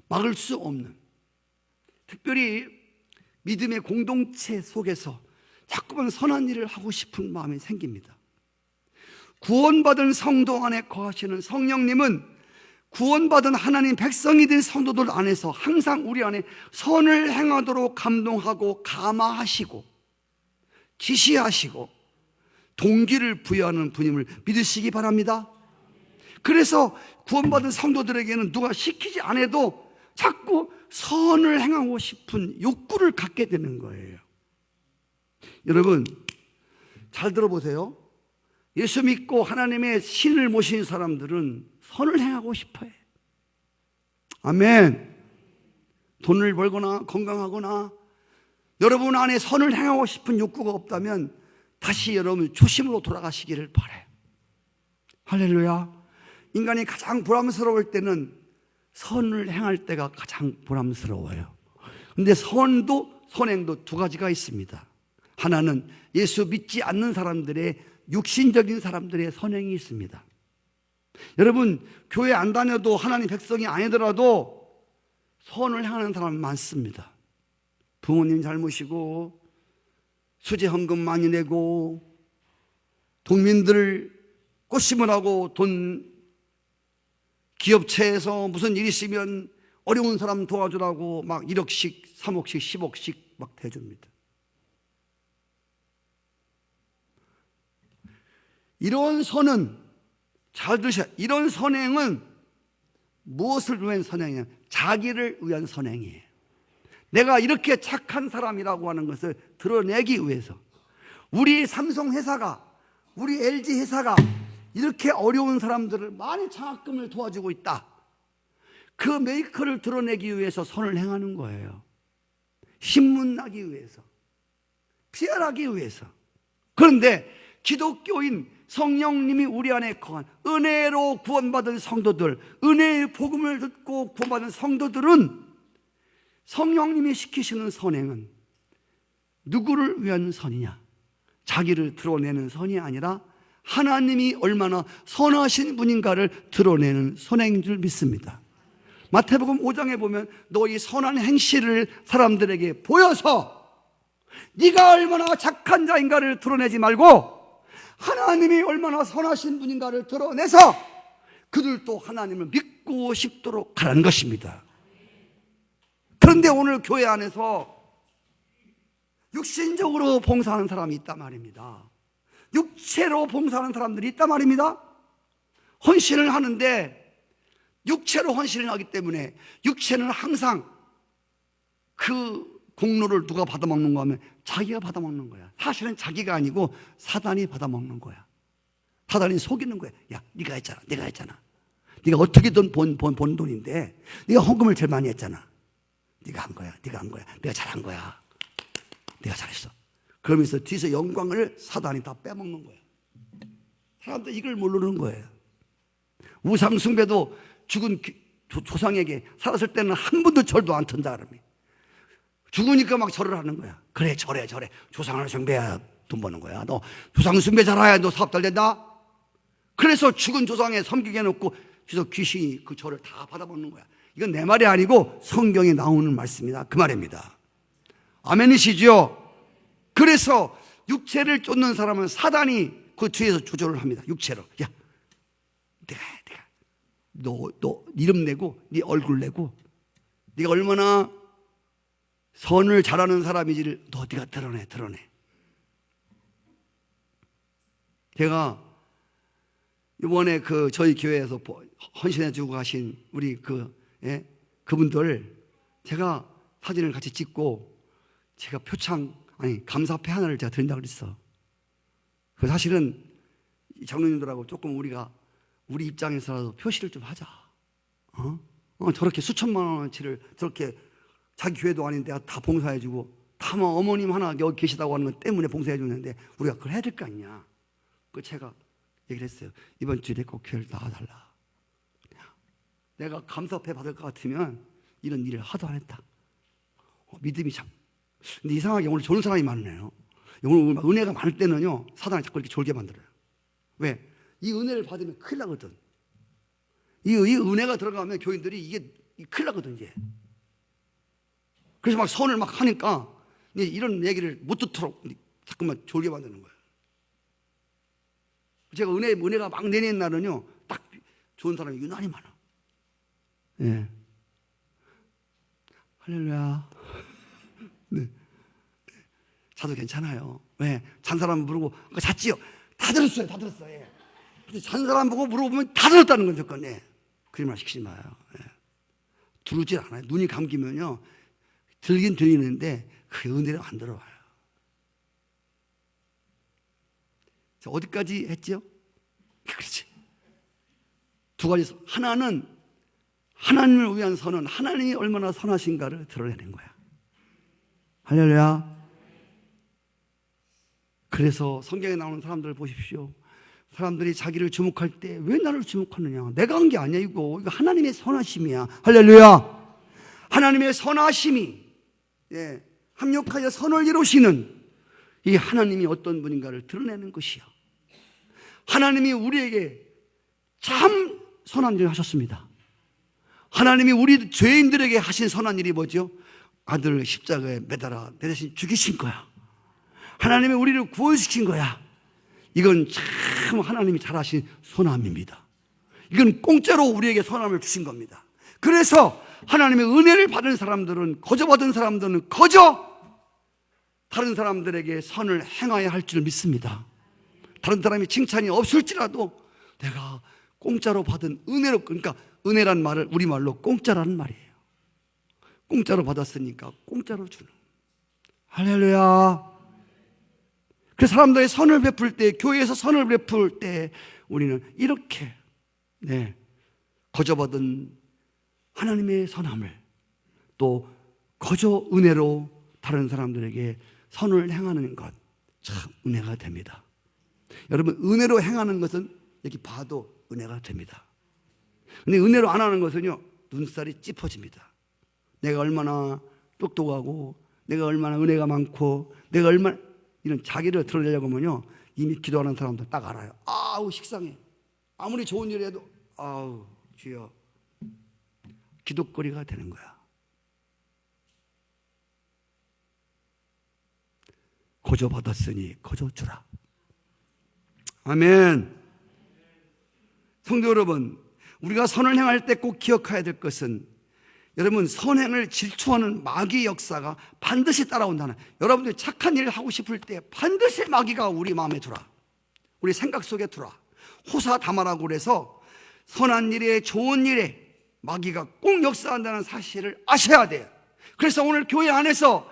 [SPEAKER 1] 막을 수 없는. 특별히 믿음의 공동체 속에서 자꾸만 선한 일을 하고 싶은 마음이 생깁니다. 구원받은 성도 안에 거하시는 성령님은 구원받은 하나님 백성이 된 성도들 안에서 항상 우리 안에 선을 행하도록 감동하고 감화하시고 지시하시고 동기를 부여하는 분임을 믿으시기 바랍니다. 그래서 구원받은 성도들에게는 누가 시키지 않아도 자꾸 선을 행하고 싶은 욕구를 갖게 되는 거예요. 여러분 잘 들어보세요. 예수 믿고 하나님의 신을 모신 사람들은 선을 행하고 싶어요. 아멘. 돈을 벌거나 건강하거나 여러분 안에 선을 행하고 싶은 욕구가 없다면 다시 여러분 초심으로 돌아가시기를 바라요. 할렐루야. 인간이 가장 부담스러울 때는 선을 행할 때가 가장 부담스러워요. 근데 선행도 두 가지가 있습니다. 하나는 예수 믿지 않는 사람들의 육신적인 사람들의 선행이 있습니다. 여러분 교회 안 다녀도 하나님 백성이 아니더라도 선을 행하는 사람 많습니다. 부모님 잘 모시고 수제 헌금 많이 내고 동민들 꽃 심으라고 돈 기업체에서 무슨 일 있으면 어려운 사람 도와주라고 막 1억씩 3억씩 10억씩 막 대줍니다. 이런 선은 잘 들으셔야, 이런 선행은 무엇을 위한 선행이냐? 자기를 위한 선행이에요. 내가 이렇게 착한 사람이라고 하는 것을 드러내기 위해서. 우리 삼성 회사가, 우리 LG 회사가 이렇게 어려운 사람들을 많이 장학금을 도와주고 있다. 그 메이커를 드러내기 위해서 선을 행하는 거예요. 신문나기 위해서, 피할하기 위해서. 그런데 기독교인 성령님이 우리 안에 거한 은혜로 구원받은 성도들, 은혜의 복음을 듣고 구원받은 성도들은 성령님이 시키시는 선행은 누구를 위한 선이냐? 자기를 드러내는 선이 아니라 하나님이 얼마나 선하신 분인가를 드러내는 선행인 줄 믿습니다. 마태복음 5장에 보면 너희 선한 행실을 사람들에게 보여서 네가 얼마나 착한 자인가를 드러내지 말고 하나님이 얼마나 선하신 분인가를 드러내서 그들도 하나님을 믿고 싶도록 하라는 것입니다. 그런데 오늘 교회 안에서 육신적으로 봉사하는 사람이 있단 말입니다. 육체로 봉사하는 사람들이 있단 말입니다. 헌신을 하는데 육체로 헌신을 하기 때문에 육체는 항상 그 공로를 누가 받아먹는 거 하면 자기가 받아먹는 거야. 사실은 자기가 아니고 사단이 받아먹는 거야. 사단이 속이는 거야. 야, 네가 했잖아. 네가 했잖아. 네가 어떻게든 본 돈인데 네가 헌금을 제일 많이 했잖아. 네가 한 거야. 네가 한 거야. 내가 잘한 거야. 내가 잘했어. 그러면서 뒤에서 영광을 사단이 다 빼먹는 거야. 사람들 이걸 모르는 거예요. 우상 숭배도 죽은 조상에게 살았을 때는 한 번도 절도 안 턴다 그러면 죽으니까 막 절을 하는 거야. 그래 절해. 조상을 숭배해야 돈 버는 거야. 너 조상 숭배 잘해야 너 사업 잘 된다. 그래서 죽은 조상에 섬기게 해놓고 그래서 귀신이 그 절을 다 받아먹는 거야. 이건 내 말이 아니고 성경에 나오는 말씀이다. 그 말입니다. 아멘이시죠? 그래서 육체를 쫓는 사람은 사단이 그 뒤에서 조절을 합니다. 육체로. 야, 내가 너 이름 내고 네 얼굴 내고 네가 얼마나 선을 잘하는 사람이지를 네가 드러내. 제가 이번에 그 저희 교회에서 헌신해주고 가신 우리 그분들 제가 사진을 같이 찍고 제가 감사패 하나를 제가 드린다고 그랬어. 그 사실은 장로님들하고 조금 우리 입장에서라도 표시를 좀 하자. 저렇게 수천만 원어치를 저렇게 자기 교회도 아닌데 다 봉사해주고 다만 어머님 하나 여기 계시다고 하는 것 때문에 봉사해주는데 우리가 그걸 해야 될 거 아니냐. 그 제가 얘기를 했어요. 이번 주에 꼭 교회를 나와달라. 내가 감사패 받을 것 같으면 이런 일을 하도 안 했다. 믿음이 참. 근데 이상하게 오늘 좋은 사람이 많네요. 오늘 은혜가 많을 때는요 사단이 자꾸 이렇게 졸게 만들어요. 왜? 이 은혜를 받으면 큰일 나거든. 이 은혜가 들어가면 교인들이 이게 큰일 나거든 이제. 그래서 막 선을 막 하니까 이런 얘기를 못 듣도록 자꾸만 졸게 만드는 거예요. 제가 은혜가 막 내리는 날은요, 딱 좋은 사람이 유난히 많아. 예. 할렐루야. 네. 자도 괜찮아요. 왜? 잔 사람 부르고, 잤지요? 다 들었어요. 다 들었어요. 예. 근데 잔 사람 보고 물어보면 다 들었다는 건 조건이. 예. 그런 말 시키지 마요. 예. 들어오질 않아요. 눈이 감기면요, 들긴 들리는데, 그 은혜를 안 들어와요. 자, 어디까지 했죠? 그렇지. 두 가지. 하나는 하나님을 위한 선은 하나님이 얼마나 선하신가를 드러내는 거야. 할렐루야. 그래서 성경에 나오는 사람들을 보십시오. 사람들이 자기를 주목할 때 왜 나를 주목하느냐? 내가 한 게 아니야. 이거 하나님의 선하심이야. 할렐루야. 하나님의 선하심이, 예, 합력하여 선을 이루시는 이 하나님이 어떤 분인가를 드러내는 것이야. 하나님이 우리에게 참 선한 일을 하셨습니다. 하나님이 우리 죄인들에게 하신 선한 일이 뭐죠? 아들을 십자가에 매달아 내 대신 죽이신 거야. 하나님이 우리를 구원시킨 거야. 이건 참 하나님이 잘하신 선함입니다. 이건 공짜로 우리에게 선함을 주신 겁니다. 그래서 하나님의 은혜를 받은 사람들은, 거저받은 사람들은 거저 다른 사람들에게 선을 행해야 할 줄 믿습니다. 다른 사람이 칭찬이 없을지라도 내가 공짜로 받은 은혜로, 그러니까 은혜란 말을 우리말로 공짜라는 말이에요. 공짜로 받았으니까 공짜로 주는. 할렐루야. 그 사람들의 선을 베풀 때, 교회에서 선을 베풀 때 우리는 이렇게, 네, 거저받은 하나님의 선함을 또 거저 은혜로 다른 사람들에게 선을 행하는 것, 참 은혜가 됩니다. 여러분, 은혜로 행하는 것은 여기 봐도 은혜가 됩니다. 근데 은혜로 안 하는 것은요, 눈살이 찌푸집니다. 내가 얼마나 똑똑하고, 내가 얼마나 은혜가 많고, 내가 얼마나, 이런 자기를 드러내려고 하면요, 이미 기도하는 사람들 딱 알아요. 아우, 식상해. 아무리 좋은 일 해도, 아우, 주여. 기도거리가 되는 거야. 거저 받았으니 거저 주라. 아멘. 성도 여러분, 우리가 선을 행할 때 꼭 기억해야 될 것은, 여러분, 선행을 질투하는 마귀의 역사가 반드시 따라온다는, 여러분들이 착한 일을 하고 싶을 때 반드시 마귀가 우리 마음에 들어와. 우리 생각 속에 들어와. 호사다마라고 그래서 선한 일에, 좋은 일에 마귀가 꼭 역사한다는 사실을 아셔야 돼요. 그래서 오늘 교회 안에서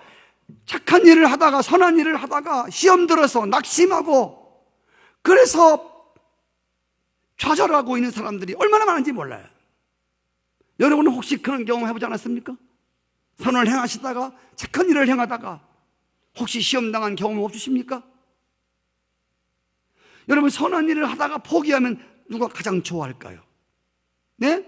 [SPEAKER 1] 착한 일을 하다가, 선한 일을 하다가 시험 들어서 낙심하고, 그래서 좌절하고 있는 사람들이 얼마나 많은지 몰라요. 여러분은 혹시 그런 경험 해보지 않았습니까? 선을 행하시다가, 착한 일을 행하다가 혹시 시험 당한 경험 없으십니까? 여러분, 선한 일을 하다가 포기하면 누가 가장 좋아할까요? 네?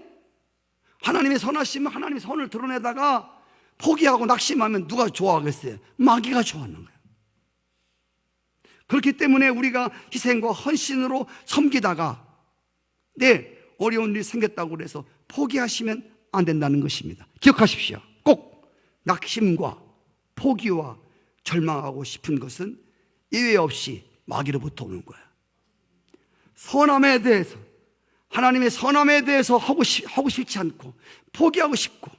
[SPEAKER 1] 하나님의 선하시면, 하나님의 선을 드러내다가 포기하고 낙심하면 누가 좋아하겠어요? 마귀가 좋아하는 거예요. 그렇기 때문에 우리가 희생과 헌신으로 섬기다가, 네, 어려운 일이 생겼다고 해서 포기하시면 안 된다는 것입니다. 기억하십시오. 꼭 낙심과 포기와 절망하고 싶은 것은 예외 없이 마귀로부터 오는 거예요. 선함에 대해서, 하나님의 선함에 대해서 하고 싶지 않고 포기하고 싶고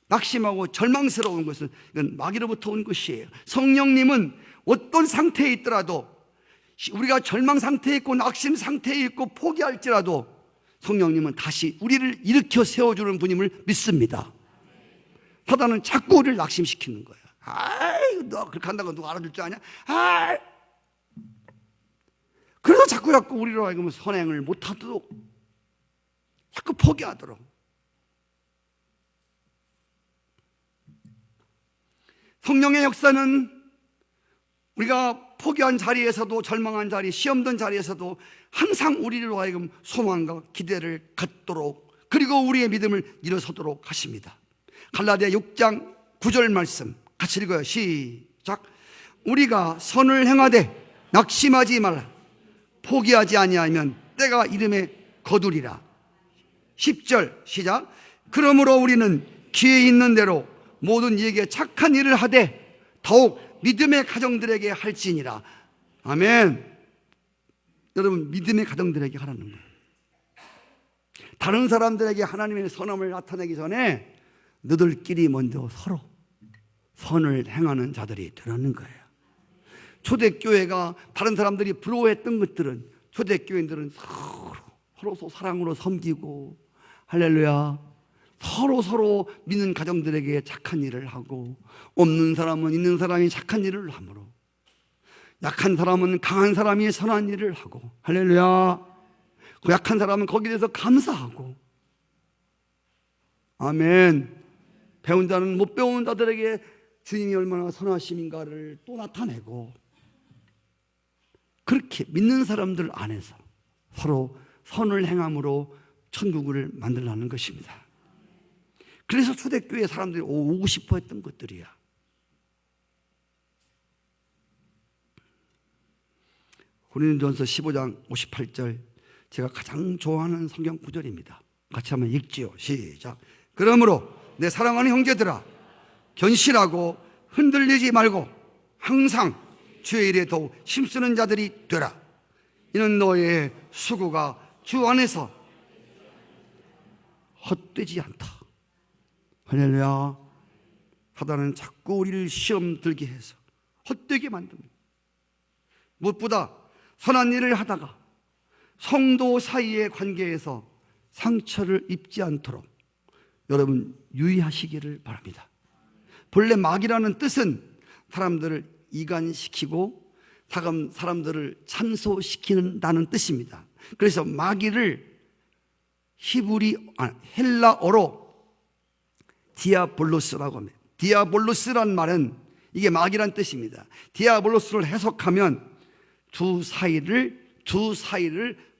[SPEAKER 1] 낙심하고 절망스러운 것은 이건 마귀로부터 온 것이에요. 성령님은 어떤 상태에 있더라도, 우리가 절망 상태에 있고 낙심 상태에 있고 포기할지라도 성령님은 다시 우리를 일으켜 세워주는 분임을 믿습니다. 사단은 자꾸 우리를 낙심시키는 거예요. 아이, 너 그렇게 한다고 누가 알아줄 줄 아냐? 아이. 그래서 자꾸 우리로 하여금 선행을 못하도록, 자꾸 포기하도록. 성령의 역사는 우리가 포기한 자리에서도, 절망한 자리, 시험된 자리에서도 항상 우리로 하여금 소망과 기대를 갖도록, 그리고 우리의 믿음을 일어서도록 하십니다. 갈라디아 6장 9절 말씀 같이 읽어요. 시작. 우리가 선을 행하되 낙심하지 말라. 포기하지 아니하면 때가 이름에 거두리라. 10절 시작. 그러므로 우리는 기회 있는 대로 모든 이에게 착한 일을 하되 더욱 믿음의 가정들에게 할지니라. 아멘. 여러분, 믿음의 가정들에게 하라는 거예요. 다른 사람들에게 하나님의 선함을 나타내기 전에 너들끼리 먼저 서로 선을 행하는 자들이 되라는 거예요. 초대교회가 다른 사람들이 부러워했던 것들은, 초대교인들은 서로 사랑으로 섬기고, 할렐루야, 서로 믿는 가정들에게 착한 일을 하고, 없는 사람은 있는 사람이 착한 일을 하므로, 약한 사람은 강한 사람이 선한 일을 하고, 할렐루야, 그 약한 사람은 거기에 대해서 감사하고, 아멘. 배운 자는 못 배운 자들에게 주님이 얼마나 선하심인가를 또 나타내고, 그렇게 믿는 사람들 안에서 서로 선을 행함으로 천국을 만들라는 것입니다. 그래서 초대교회 사람들이 오고 싶어 했던 것들이야. 고린도전서 15장 58절, 제가 가장 좋아하는 성경 구절입니다. 같이 한번 읽지요. 시작. 그러므로 내 사랑하는 형제들아, 견실하고 흔들리지 말고 항상 주의 일에 더욱 힘쓰는 자들이 되라. 이는 너의 수고가 주 안에서 헛되지 않다. 할렐루야. 사단은 자꾸 우리를 시험 들게 해서 헛되게 만듭니다. 무엇보다 선한 일을 하다가 성도 사이의 관계에서 상처를 입지 않도록 여러분 유의하시기를 바랍니다. 본래 마귀라는 뜻은 사람들을 이간시키고 사람들을 참소시키는다는 뜻입니다. 그래서 마귀를 헬라어로 디아볼로스라고 합니다. 디아볼로스란 말은 이게 마귀란 뜻입니다. 디아볼로스를 해석하면 두 사이를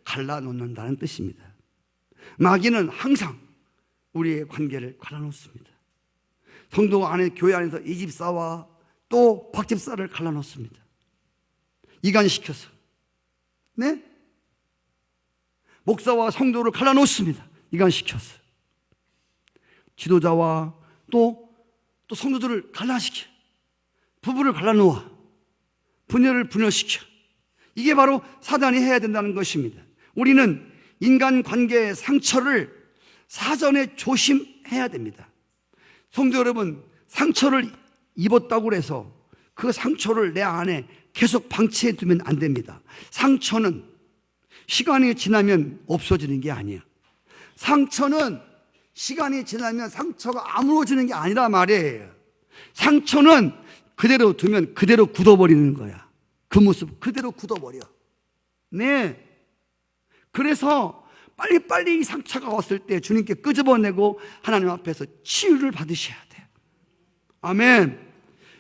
[SPEAKER 1] 갈라놓는다는 뜻입니다. 마귀는 항상 우리의 관계를 갈라놓습니다. 성도 안에, 교회 안에서 이 집사와 또 박 집사를 갈라놓습니다. 이간시켜서. 네? 목사와 성도를 갈라놓습니다. 이간시켜서. 지도자와 또 성도들을 갈라시켜. 부부를 갈라놓아. 분열을 분열시켜. 이게 바로 사단이 해야 된다는 것입니다. 우리는 인간 관계의 상처를 사전에 조심해야 됩니다. 성도 여러분, 상처를 입었다고 해서 그 상처를 내 안에 계속 방치해 두면 안 됩니다. 상처는 시간이 지나면 없어지는 게 아니에요. 상처는 시간이 지나면 상처가 아물어지는 게 아니라 말이에요. 상처는 그대로 두면 그대로 굳어버리는 거야. 그 모습 그대로 굳어버려. 네. 그래서 빨리빨리 이 상처가 왔을 때 주님께 끄집어내고 하나님 앞에서 치유를 받으셔야 돼요. 아멘.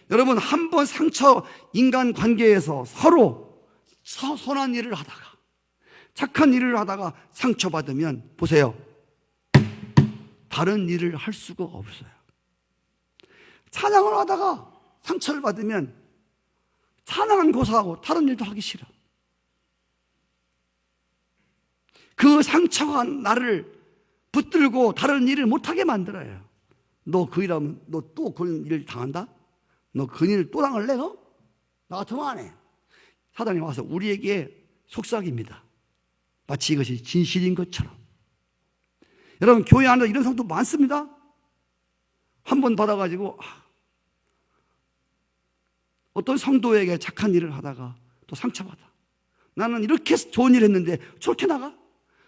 [SPEAKER 1] 여러분, 한번 상처, 인간 관계에서 서로 선한 일을 하다가, 착한 일을 하다가 상처받으면 보세요, 다른 일을 할 수가 없어요. 찬양을 하다가 상처를 받으면 찬양은 고사하고 다른 일도 하기 싫어. 그 상처가 나를 붙들고 다른 일을 못하게 만들어요. 너 그 일하면 너 또 그런 일을 당한다? 너 그 일을 또 당할래 너? 나 같으면 안 해. 사단이 와서 우리에게 속삭입니다. 마치 이것이 진실인 것처럼. 여러분, 교회 안에 이런 성도 많습니다. 한 번 받아가지고 어떤 성도에게 착한 일을 하다가 또 상처받아. 나는 이렇게 좋은 일 했는데 저렇게 나가?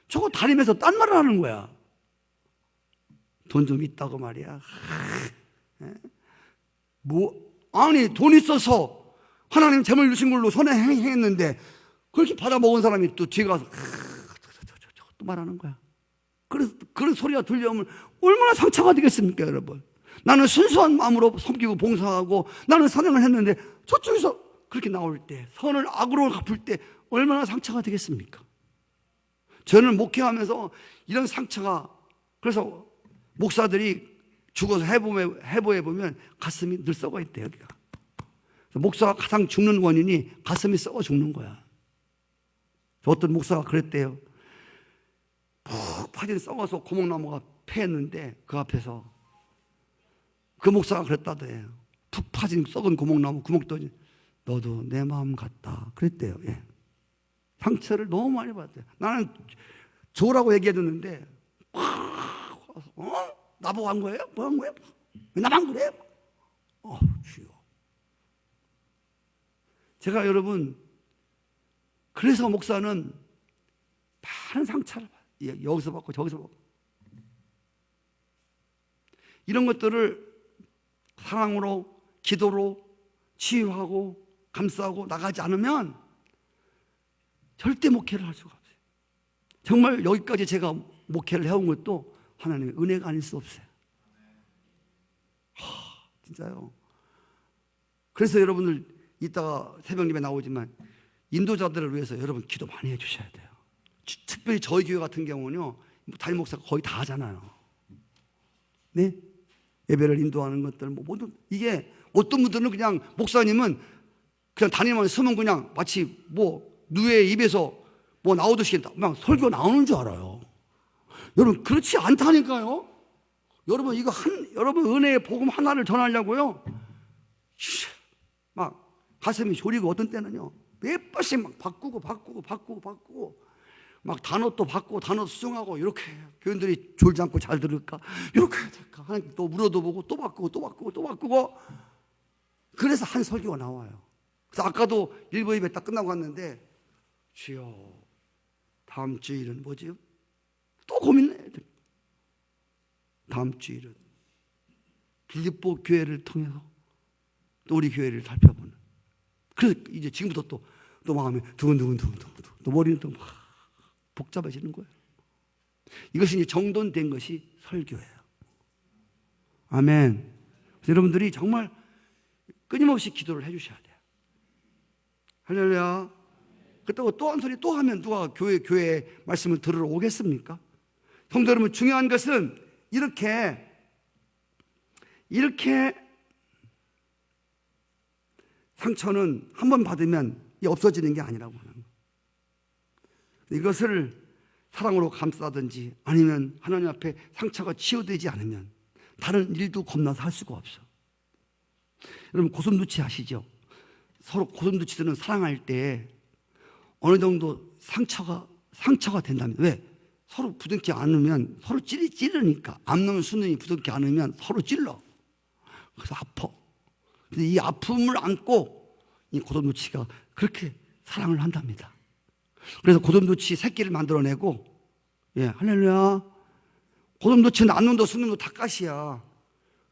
[SPEAKER 1] 저거 다니면서 딴 말을 하는 거야. 돈 좀 있다고 말이야. 아니, 돈 있어서 하나님 재물 주신 걸로 선에 행했는데 그렇게 받아먹은 사람이 또 뒤에 가서 또 말하는 거야. 그래서 그런 소리가 들려오면 얼마나 상처가 되겠습니까, 여러분? 나는 순수한 마음으로 섬기고 봉사하고 나는 사랑을 했는데 저쪽에서 그렇게 나올 때, 선을 악으로 갚을 때 얼마나 상처가 되겠습니까? 저는 목회하면서 이런 상처가, 그래서 목사들이 죽어서 해보해 보면 가슴이 늘 썩어 있대요, 여기가. 목사가 가장 죽는 원인이 가슴이 썩어 죽는 거야. 어떤 목사가 그랬대요. 푹 파진 썩어서 고목나무가 패했는데 그 앞에서 그 목사가 그랬다대요. 푹 파진 썩은 고목나무 구멍 뚫어진 너도 내 마음 같다 그랬대요. 예. 상처를 너무 많이 받았대요. 나는 조라고 얘기해 줬는데 나보고 한 거예요? 뭐 한 거예요? 왜 나만 그래? 주여. 제가 여러분 그래서 목사는 많은 상처를 받아요. 여기서 받고 저기서 받고 이런 것들을 사랑으로 기도로 치유하고 감싸고 나가지 않으면 절대 목회를 할 수가 없어요. 정말 여기까지 제가 목회를 해온 것도 하나님의 은혜가 아닐 수 없어요. 진짜요. 그래서 여러분들 이따가 새벽 예배 나오지만 인도자들을 위해서 여러분 기도 많이 해주셔야 돼요. 특별히 저희 교회 같은 경우는요, 담임 목사가 거의 다 하잖아요. 네? 예배를 인도하는 것들, 모든, 이게 어떤 분들은 그냥 목사님은 그냥 담임만 서면 그냥 마치 누의 입에서 나오듯이 막 설교 나오는 줄 알아요. 여러분, 그렇지 않다니까요. 여러분, 여러분 은혜의 복음 하나를 전하려고요. 막 가슴이 졸이고 어떤 때는요, 몇 번씩 막 바꾸고 막 단어도 바꾸고 단어 수정하고 이렇게 교인들이 졸지 않고 잘 들을까 이렇게 하나님 또 물어도 보고 또 바꾸고 그래서 한 설교가 나와요. 그래서 아까도 일부 예배 딱 끝나고 갔는데 주여 다음 주일은 뭐지? 또 고민해. 다음 주일은 빌립보 교회를 통해서 또 우리 교회를 살펴보는. 그래서 이제 지금부터 또 마음이 두근두근 또 머리는 또 막 복잡해지는 거예요. 이것이 이제 정돈된 것이 설교예요. 아멘. 그래서 여러분들이 정말 끊임없이 기도를 해주셔야 돼요. 할렐루야. 그렇다고 또 한 소리 또 하면 누가 교회 말씀을 들으러 오겠습니까? 성도 여러분, 중요한 것은 이렇게 상처는 한 번 받으면 없어지는 게 아니라고 하는 거예요. 이것을 사랑으로 감싸든지 아니면 하나님 앞에 상처가 치유되지 않으면 다른 일도 겁나서 할 수가 없어. 여러분 고슴도치 아시죠? 서로 고슴도치들은 사랑할 때 어느 정도 상처가 된다면, 왜? 서로 부둥키 않으면 서로 찌르니까. 암놈의 수놈이 부둥키 않으면 서로 찔러. 그래서 아파. 근데 이 아픔을 안고 이 고슴도치가 그렇게 사랑을 한답니다. 그래서 고슴도치 새끼를 만들어내고, 예, 할렐루야. 고슴도치는 암놈도 수놈도 다 가시야.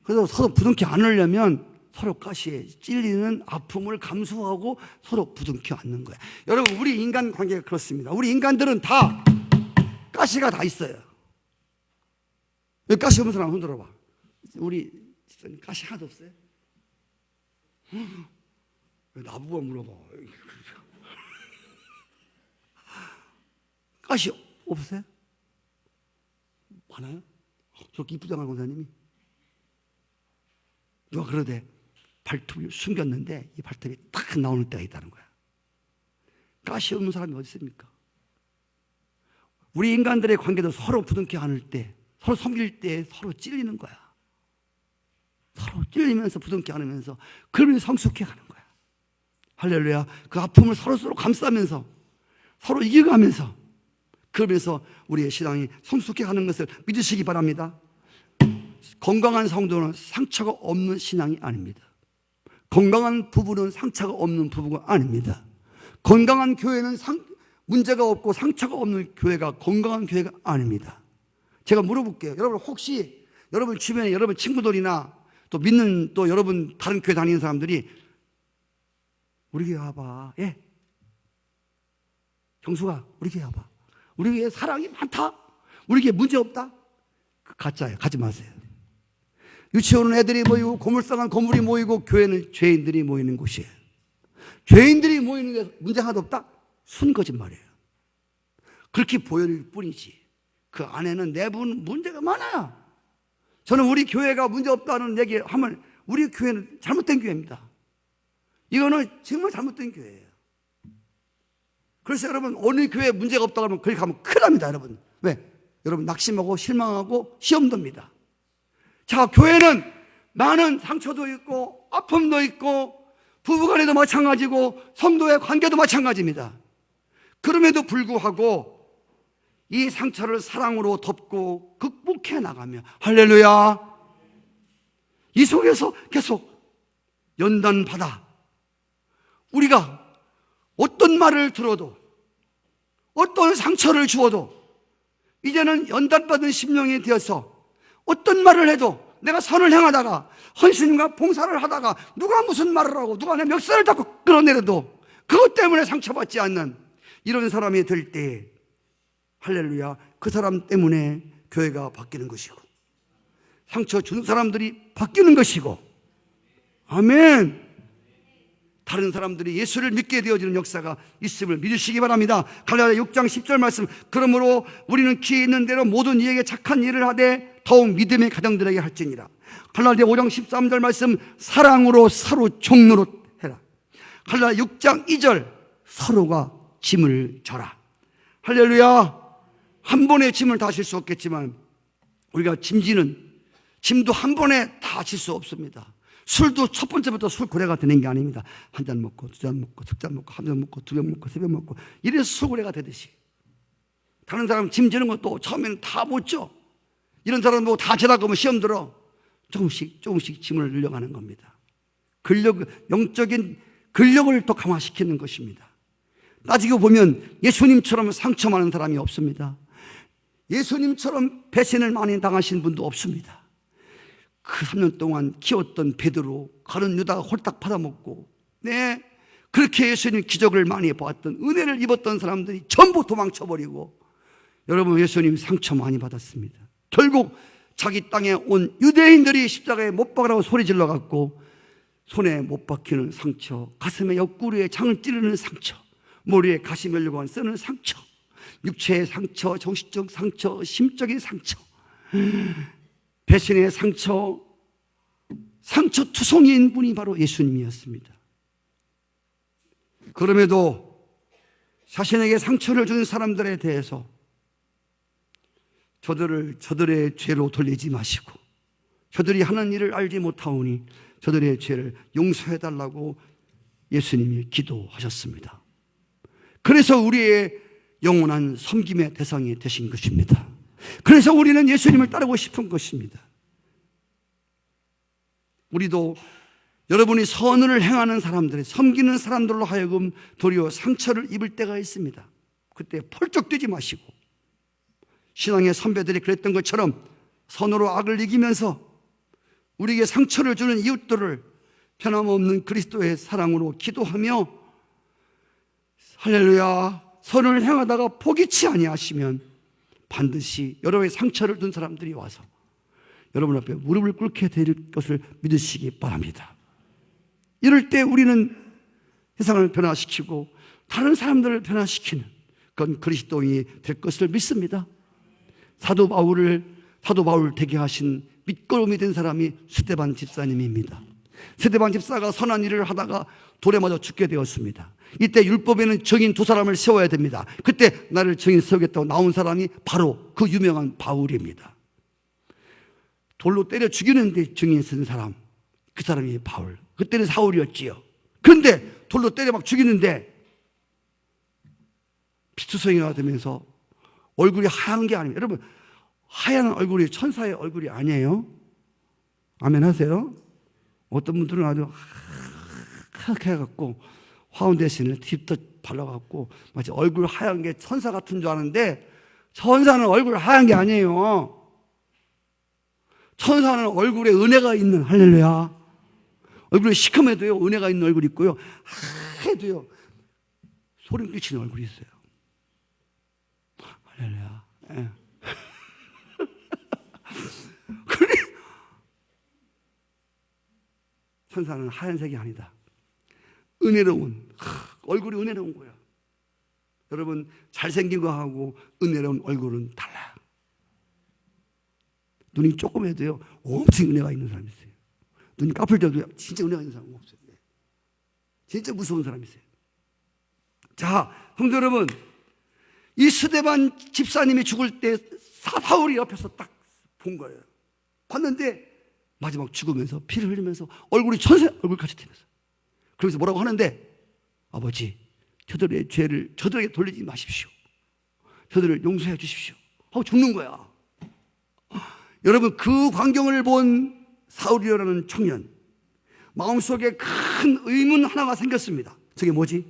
[SPEAKER 1] 그래서 서로 부둥키 안으려면 서로 가시에 찔리는 아픔을 감수하고 서로 부둥켜 안는 거예요. 여러분, 우리 인간 관계가 그렇습니다. 우리 인간들은 다 가시가 다 있어요. 여기 가시 없는 사람 흔들어 봐. 우리 가시 하나도 없어요? 왜 나보고 물어봐. 가시 없어요? 많아요? 저렇게 이쁘장한 권사님이 누가 그러대. 발톱을 숨겼는데 이 발톱이 딱 나오는 때가 있다는 거야. 가시 없는 사람이 어디 있습니까? 우리 인간들의 관계도 서로 부둥켜 안을 때, 서로 섬길 때 서로 찔리는 거야. 서로 찔리면서 부둥켜 안으면서 그러면 성숙해 가는 거야. 할렐루야. 그 아픔을 서로 감싸면서 서로 이겨가면서 그러면서 우리의 신앙이 성숙해 가는 것을 믿으시기 바랍니다. 건강한 성도는 상처가 없는 신앙이 아닙니다. 건강한 부부는 상처가 없는 부부가 아닙니다. 건강한 교회는 문제가 없고 상처가 없는 교회가 건강한 교회가 아닙니다. 제가 물어볼게요. 여러분 혹시 여러분 주변에 여러분 친구들이나 또 믿는 또 여러분 다른 교회 다니는 사람들이 우리 교회 와봐. 예. 경수가 우리 교회 와봐. 우리 교회 사랑이 많다. 우리 교회 문제 없다. 가짜예요. 가지 마세요. 유치원은 애들이 모이고 고물상한 건물이 모이고 교회는 죄인들이 모이는 곳이에요. 죄인들이 모이는 게 문제 하나도 없다? 순 거짓말이에요. 그렇게 보일 뿐이지 그 안에는 내부는 문제가 많아요. 저는 우리 교회가 문제 없다는 얘기하면 우리 교회는 잘못된 교회입니다. 이거는 정말 잘못된 교회예요. 그래서 여러분 어느 교회에 문제가 없다고 하면 거기 가면 큰일 납니다. 여러분 왜? 여러분 낙심하고 실망하고 시험됩니다. 자, 교회는 많은 상처도 있고 아픔도 있고 부부간에도 마찬가지고 성도의 관계도 마찬가지입니다. 그럼에도 불구하고 이 상처를 사랑으로 덮고 극복해 나가며, 할렐루야, 이 속에서 계속 연단받아 우리가 어떤 말을 들어도 어떤 상처를 주어도 이제는 연단받은 심령이 되어서 어떤 말을 해도 내가 선을 행하다가 헌신과 봉사를 하다가 누가 무슨 말을 하고 누가 내 멱살을 잡고 끌어내려도 그것 때문에 상처받지 않는 이런 사람이 될 때, 할렐루야, 그 사람 때문에 교회가 바뀌는 것이고 상처 준 사람들이 바뀌는 것이고, 아멘. 다른 사람들이 예수를 믿게 되어지는 역사가 있음을 믿으시기 바랍니다. 갈라디아 6장 10절 말씀, 그러므로 우리는 기회 있는 대로 모든 이에게 착한 일을 하되 더욱 믿음의 가정들에게 할지니라. 갈라디아 5장 13절 말씀, 사랑으로 서로 종노릇 해라. 갈라디아 6장 2절, 서로가 짐을 져라. 할렐루야. 한 번에 짐을 다 질 수 없겠지만 우리가 짐도 한 번에 다 질 수 없습니다. 술도 첫 번째부터 술 고래가 되는 게 아닙니다. 한 잔 먹고 두 잔 먹고 석 잔 먹고 한 잔 먹고 두 병 먹고 세 병 먹고 이래서 술 고래가 되듯이, 다른 사람 짐 지는 것도 처음에는 다 못 져. 이런 사람 보고 다 지다 보면 시험 들어. 조금씩 짐을 늘려가는 겁니다. 영적인 근력을 또 강화시키는 것입니다. 따지고 보면 예수님처럼 상처 많은 사람이 없습니다. 예수님처럼 배신을 많이 당하신 분도 없습니다. 그 3년 동안 키웠던 베드로, 가룟 유다가 홀딱 받아먹고, 네, 그렇게 예수님 기적을 많이 보았던, 은혜를 입었던 사람들이 전부 도망쳐버리고, 여러분, 예수님 상처 많이 받았습니다. 결국 자기 땅에 온 유대인들이 십자가에 못 박으라고 소리 질러갖고 손에 못 박히는 상처, 가슴에 옆구리에 장을 찌르는 상처, 머리에 가시면류관 쓰는 상처, 육체의 상처, 정신적 상처, 심적인 상처, 배신의 상처투성이인 분이 바로 예수님이었습니다. 그럼에도 자신에게 상처를 준 사람들에 대해서 저들의 죄로 돌리지 마시고, 저들이 하는 일을 알지 못하오니 저들의 죄를 용서해달라고 예수님이 기도하셨습니다. 그래서 우리의 영원한 섬김의 대상이 되신 것입니다. 그래서 우리는 예수님을 따르고 싶은 것입니다. 우리도 여러분이 선을 행하는 사람들, 섬기는 사람들로 하여금 도리어 상처를 입을 때가 있습니다. 그때 펄쩍 뛰지 마시고, 신앙의 선배들이 그랬던 것처럼 선으로 악을 이기면서 우리에게 상처를 주는 이웃들을 변함없는 그리스도의 사랑으로 기도하며, 할렐루야, 선을 행하다가 포기치 아니하시면 반드시 여러분의 상처를 준 사람들이 와서 여러분 앞에 무릎을 꿇게 될 것을 믿으시기 바랍니다. 이럴 때 우리는 세상을 변화시키고 다른 사람들을 변화시키는 그건 그리스도인이 될 것을 믿습니다. 사도 바울 되게 하신 밑거름이 된 사람이 스데반 집사님입니다. 스데반 집사가 선한 일을 하다가 돌에 맞아 죽게 되었습니다. 이때 율법에는 증인 2사람을 세워야 됩니다. 그때 나를 증인 세우겠다고 나온 사람이 바로 그 유명한 바울입니다. 돌로 때려 죽이는데 증인 쓴 사람, 그 사람이 바울. 그때는 사울이었지요. 그런데 돌로 때려 막 죽이는데 피투성이가 되면서 얼굴이 하얀 게 아닙니다. 여러분, 하얀 얼굴이 천사의 얼굴이 아니에요. 아멘 하세요. 어떤 분들은 아주 하얗게 해갖고 파운데이션을 딥덧 발라갖고 마치 얼굴 하얀 게 천사 같은 줄 아는데, 천사는 얼굴 하얀 게 아니에요. 천사는 얼굴에 은혜가 있는, 할렐루야, 얼굴에 시커매도요 은혜가 있는 얼굴이 있고요, 하얘도요 소름 끼치는 얼굴이 있어요. 할렐루야. 예. 그래, 천사는 하얀색이 아니다. 은혜로운, 얼굴이 은혜로운 거야. 여러분, 잘생긴 거하고 은혜로운 얼굴은 달라요. 눈이 조금해도요 엄청 은혜가 있는 사람이 있어요. 눈이 까풀 때도 진짜 은혜가 있는 사람은 없어요. 진짜 무서운 사람이 있어요. 자, 성도 여러분, 이 스데반 집사님이 죽을 때 사울이 옆에서 딱 본 거예요. 봤는데 마지막 죽으면서 피를 흘리면서 얼굴이 천사 얼굴같이 튀면서 그러면서 뭐라고 하는데, 아버지, 저들의 죄를 저들에게 돌리지 마십시오. 저들을 용서해 주십시오 하고 죽는 거야. 여러분, 그 광경을 본 사울이라는 청년, 마음속에 큰 의문 하나가 생겼습니다. 저게 뭐지?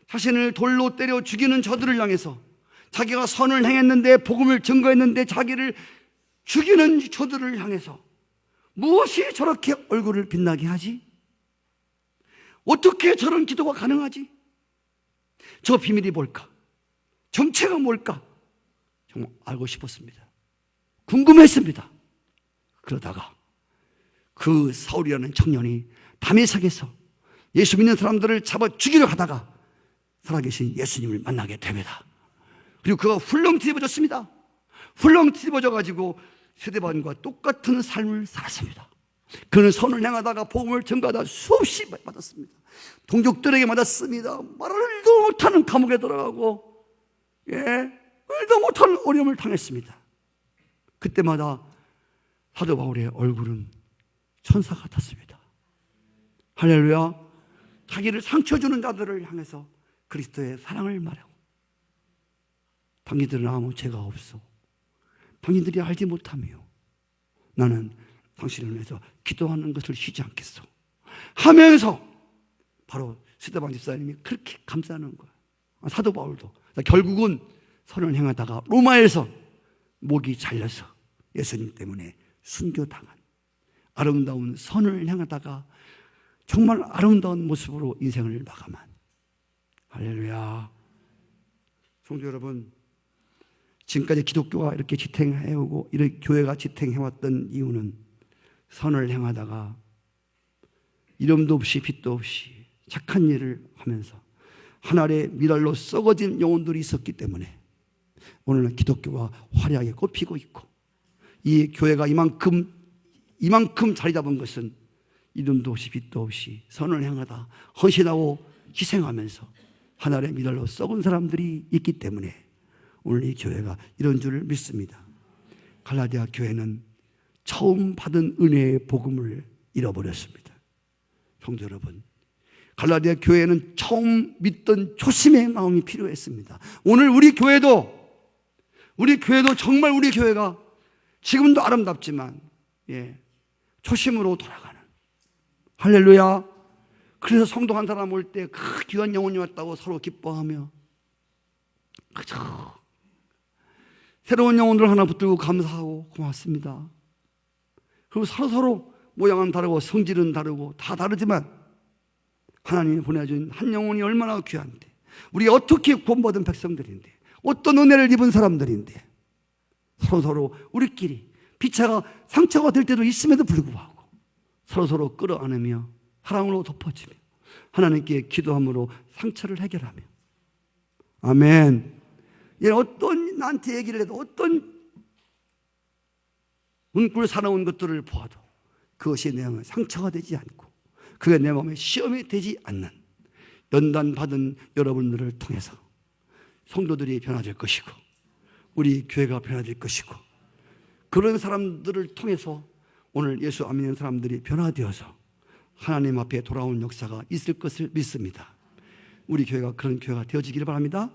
[SPEAKER 1] 자신을 돌로 때려 죽이는 저들을 향해서, 자기가 선을 행했는데 복음을 증거했는데 자기를 죽이는 저들을 향해서 무엇이 저렇게 얼굴을 빛나게 하지? 어떻게 저런 기도가 가능하지? 저 비밀이 뭘까? 정체가 뭘까? 정말 알고 싶었습니다. 궁금했습니다. 그러다가 그 사울이라는 청년이 다메섹에서 예수 믿는 사람들을 잡아 죽이려 하다가 살아계신 예수님을 만나게 됩니다. 그리고 그가 훌렁 뒤집어졌습니다. 훌렁 뒤집어져가지고 스데반과 똑같은 삶을 살았습니다. 그는 선을 행하다가 복음을 전가하다 수없이 받았습니다. 동족들에게 맞았습니다. 말을도 못하는 감옥에 들어가고, 말도 못하는 어려움을 당했습니다. 그때마다 사도 바울의 얼굴은 천사 같았습니다. 할렐루야. 자기를 상처 주는 자들을 향해서 그리스도의 사랑을 말하고, 당신들은 아무 죄가 없어. 당신들이 알지 못하며 나는 당신을 위해서 기도하는 것을 쉬지 않겠어 하면서 바로 스데반 집사님이 그렇게 감싸는 거예요. 사도 바울도 결국은 선을 행하다가 로마에서 목이 잘려서 예수님 때문에 순교당한, 아름다운 선을 행하다가 정말 아름다운 모습으로 인생을 마감한, 할렐루야. 성도 여러분, 지금까지 기독교가 이렇게 지탱해오고 이렇게 교회가 지탱해왔던 이유는 선을 행하다가 이름도 없이 빛도 없이 착한 일을 하면서 하늘의 미랄로 썩어진 영혼들이 있었기 때문에 오늘은 기독교가 화려하게 꽃피고 있고, 이 교회가 이만큼 자리 잡은 것은 이름도 없이 빛도 없이 선을 행하다 헌신하고 희생하면서 하늘의 미랄로 썩은 사람들이 있기 때문에 오늘 이 교회가 이런 줄을 믿습니다. 갈라디아 교회는 처음 받은 은혜의 복음을 잃어버렸습니다. 성도 여러분, 갈라디아 교회는 처음 믿던 초심의 마음이 필요했습니다. 오늘 우리 교회도 정말 우리 교회가 지금도 아름답지만 초심으로 돌아가는, 할렐루야. 그래서 성도 한 사람 올 때 그 귀한 영혼이 왔다고 서로 기뻐하며, 그죠? 새로운 영혼들 하나 붙들고 감사하고 고맙습니다. 그리고 서로 모양은 다르고 성질은 다르고 다 다르지만 하나님이 보내준 한 영혼이 얼마나 귀한데, 우리 어떻게 구원받은 백성들인데, 어떤 은혜를 입은 사람들인데 서로 우리끼리 피차가 상처가 될 때도 있음에도 불구하고 서로 끌어안으며 사랑으로 덮어주며 하나님께 기도함으로 상처를 해결하며, 아멘. 어떤 나한테 얘기를 해도, 어떤 문구를 사나운 것들을 보아도 그것이 내 마음에 상처가 되지 않고 그게 내 마음에 시험이 되지 않는 연단받은 여러분들을 통해서 성도들이 변화될 것이고 우리 교회가 변화될 것이고, 그런 사람들을 통해서 오늘 예수 안 믿는 사람들이 변화되어서 하나님 앞에 돌아온 역사가 있을 것을 믿습니다. 우리 교회가 그런 교회가 되어지기를 바랍니다.